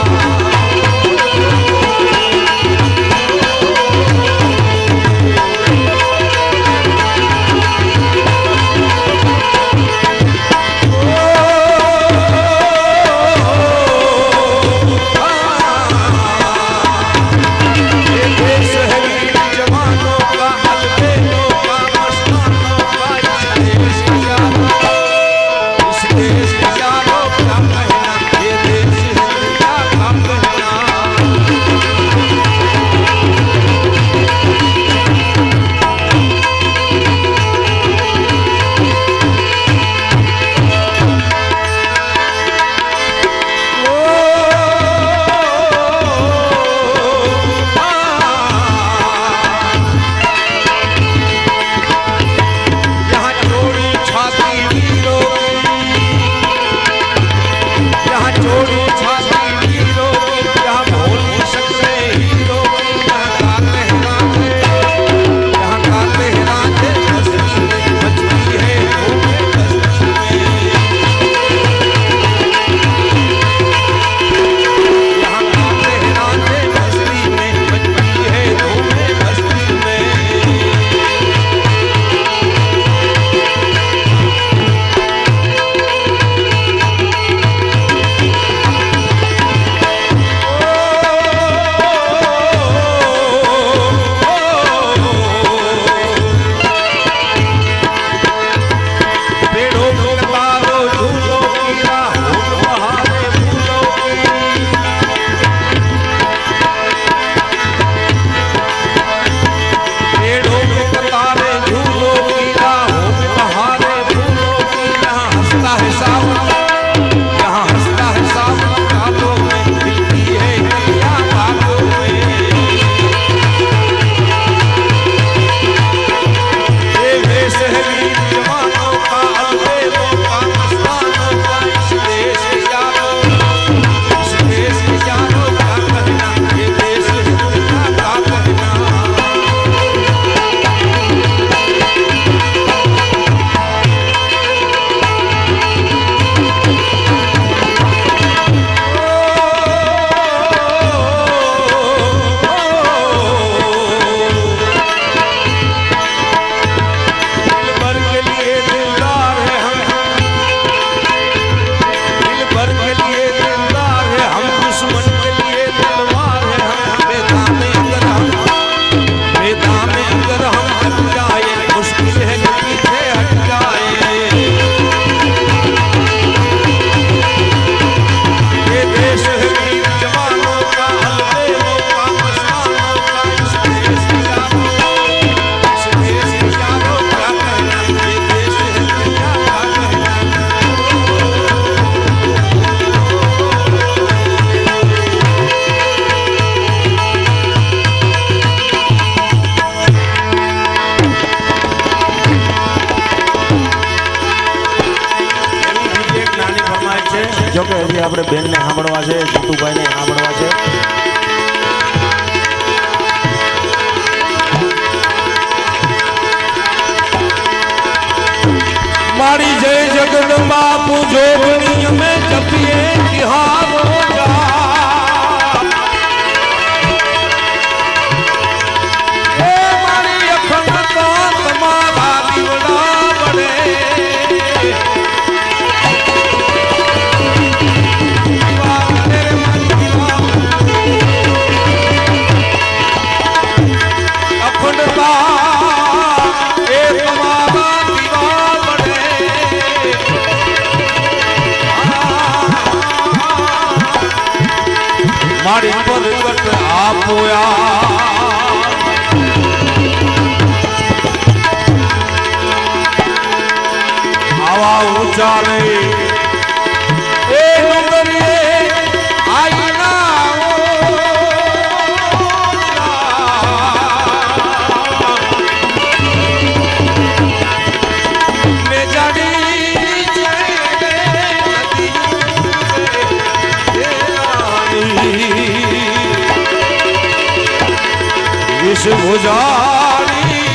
[SPEAKER 3] જો કે હજી આપણે બેનને સાંભળવા છે, જીતુભાઈને સાંભળવા છે. મારી જય જગદંબા પૂજોગણી અમે જપીએ તિહારો જા. એ મારી અખંડ તમારા દીવડા પડે બોયા આવા ઊંચા નહીં એ ડુંગરીએ આઈના ને જાડી છે વિષ ભુજારી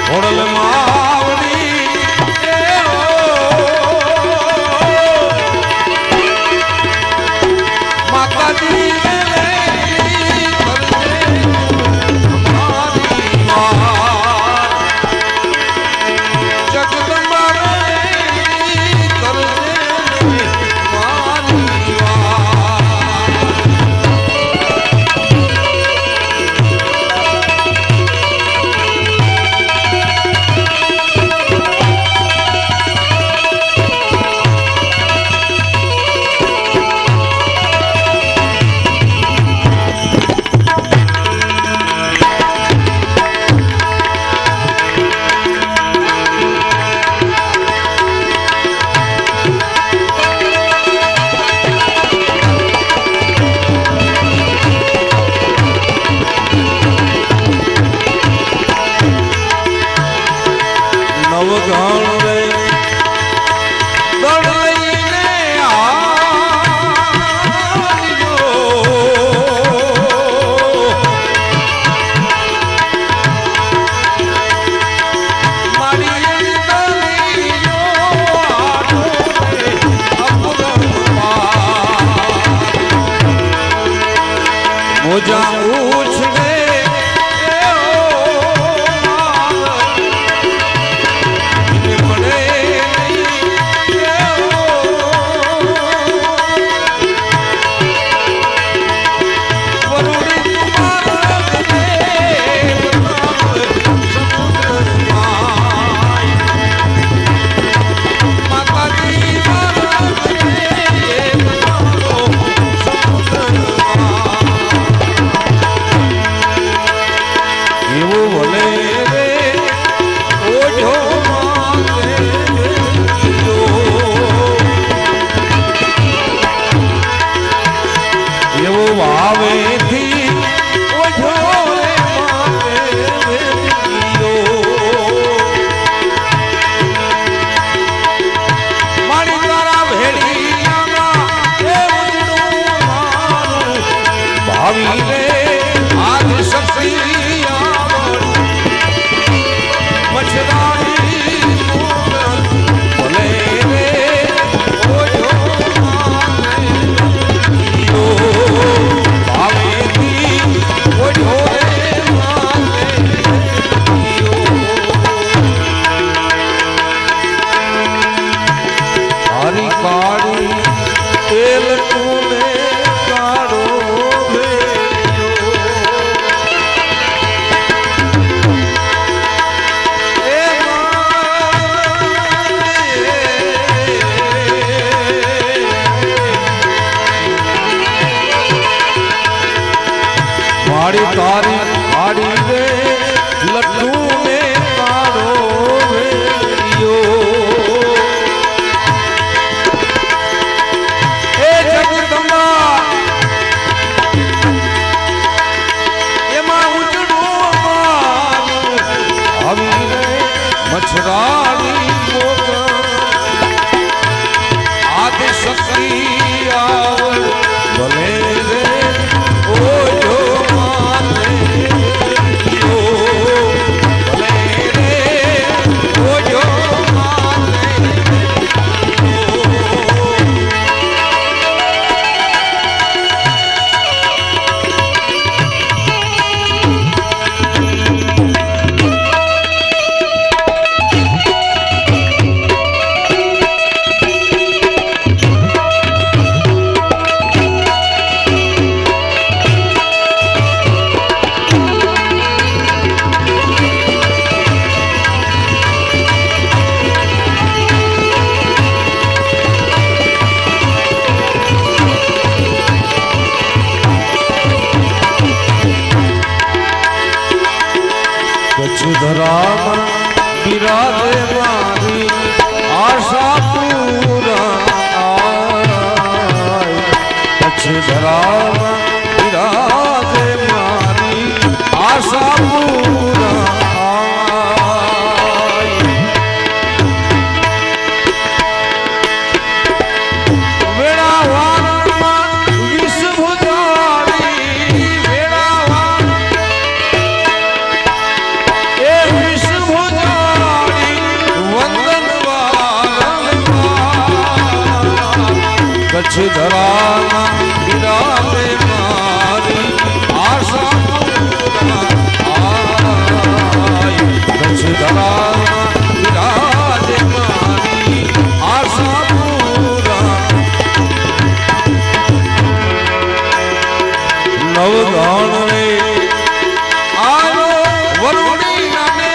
[SPEAKER 3] હોડલ માવડી માતાજી મોજા ઉછળે મારી તારી આડી રે લટ્ટુ ને તારો વેયો એ જગદંબા એમાં ઉજળું મારું આવી રે મચ્છરાણી આદિ શક્તિ આવડ ભલે રે ઓજો ધરામાં બિરાજે મારી આશા પૂરાય કચ્છ ધરામાં બિરાજે મારી આશા પૂરાય વેળાવાળમાં વિષ ભુજારી કચ્છ ધરામાં બિરાજે મારી આશા પૂરાય કચ્છ ધરામાં બિરાજે મારી આશા પૂરાય નવધાણ રે આનો વરુણી નાને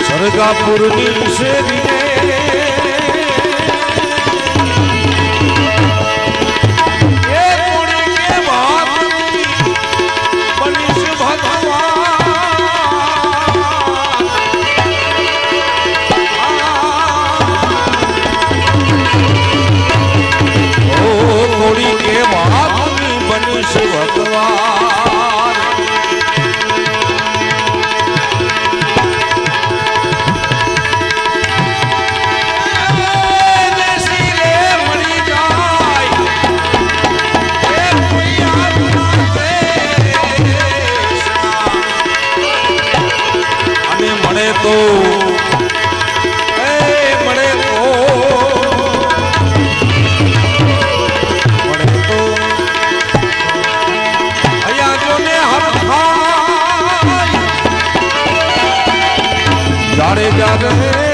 [SPEAKER 3] સરગાપુરની શેરીને એ કોણી કે વાતની બનીશ ભગવાન ઓ કોણી કે વાતની બનીશ ભગવાન તો મળે તો અહીંયા જો ને હર થાય જાડે જાડે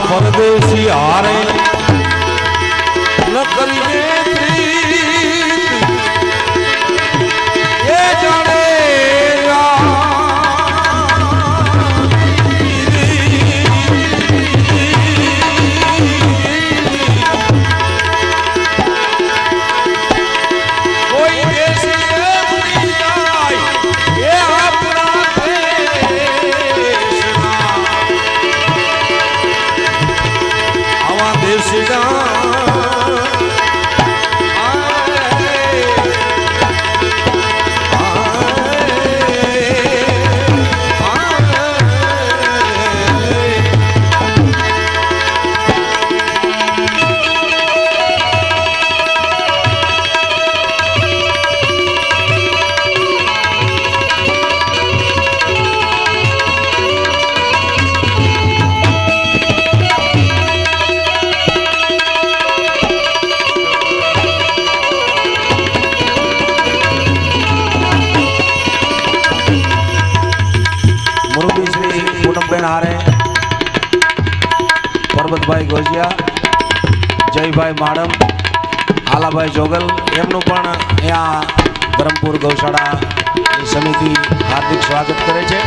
[SPEAKER 3] પરદેશી હારે ન કરીને એ જાણે કોઈ દેશી જાય એ આપણા દેશના જીતુભાઈ ગોજિયા, જયભાઈ માડમ, આલાભાઈ જોગલ, એમનું પણ અહીંયા ધરમપુર ગૌશાળા સમિતિ હાર્દિક સ્વાગત કરે છે.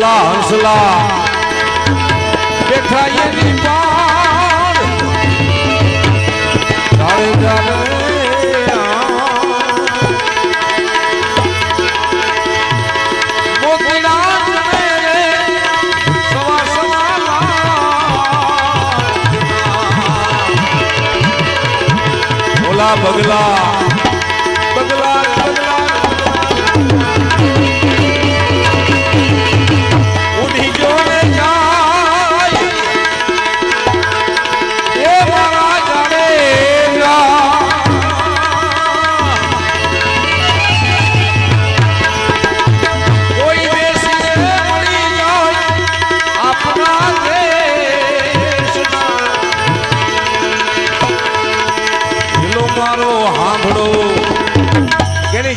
[SPEAKER 3] હંસલા બેઠા એની પાર ધારે ધારે મોતીડા સવા સવા ઓલા બગલા બગલા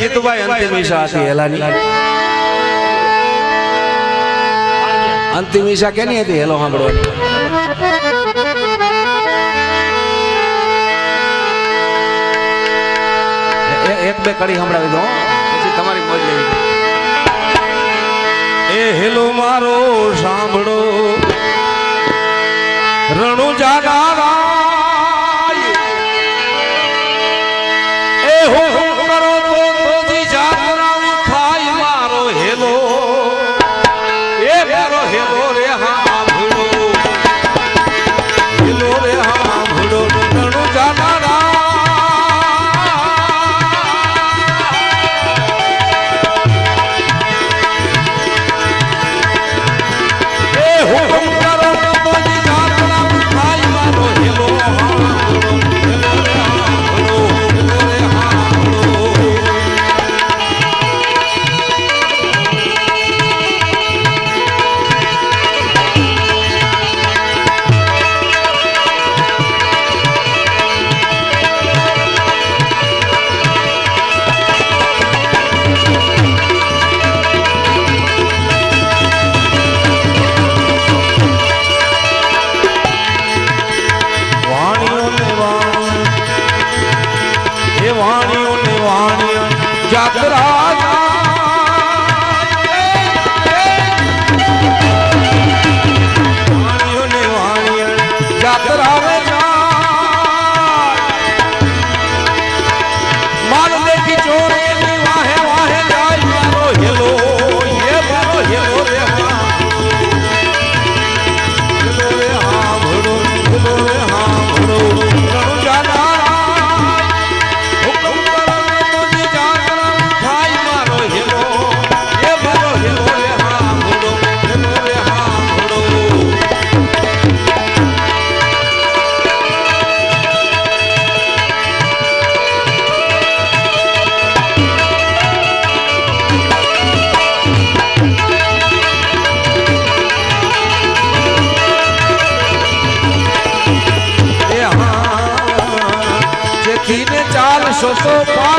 [SPEAKER 3] જીતુભાઈ અંતિમ ઈશા હતી હેલાની અંતિમ ઈશા કેની હતી હેલો સાંભળવાની એક બે કડી સંભળાવી દો પછી તમારી મોજ લેવી. એ હેલો મારો સાંભળો રણુ જાનારા એ હો સો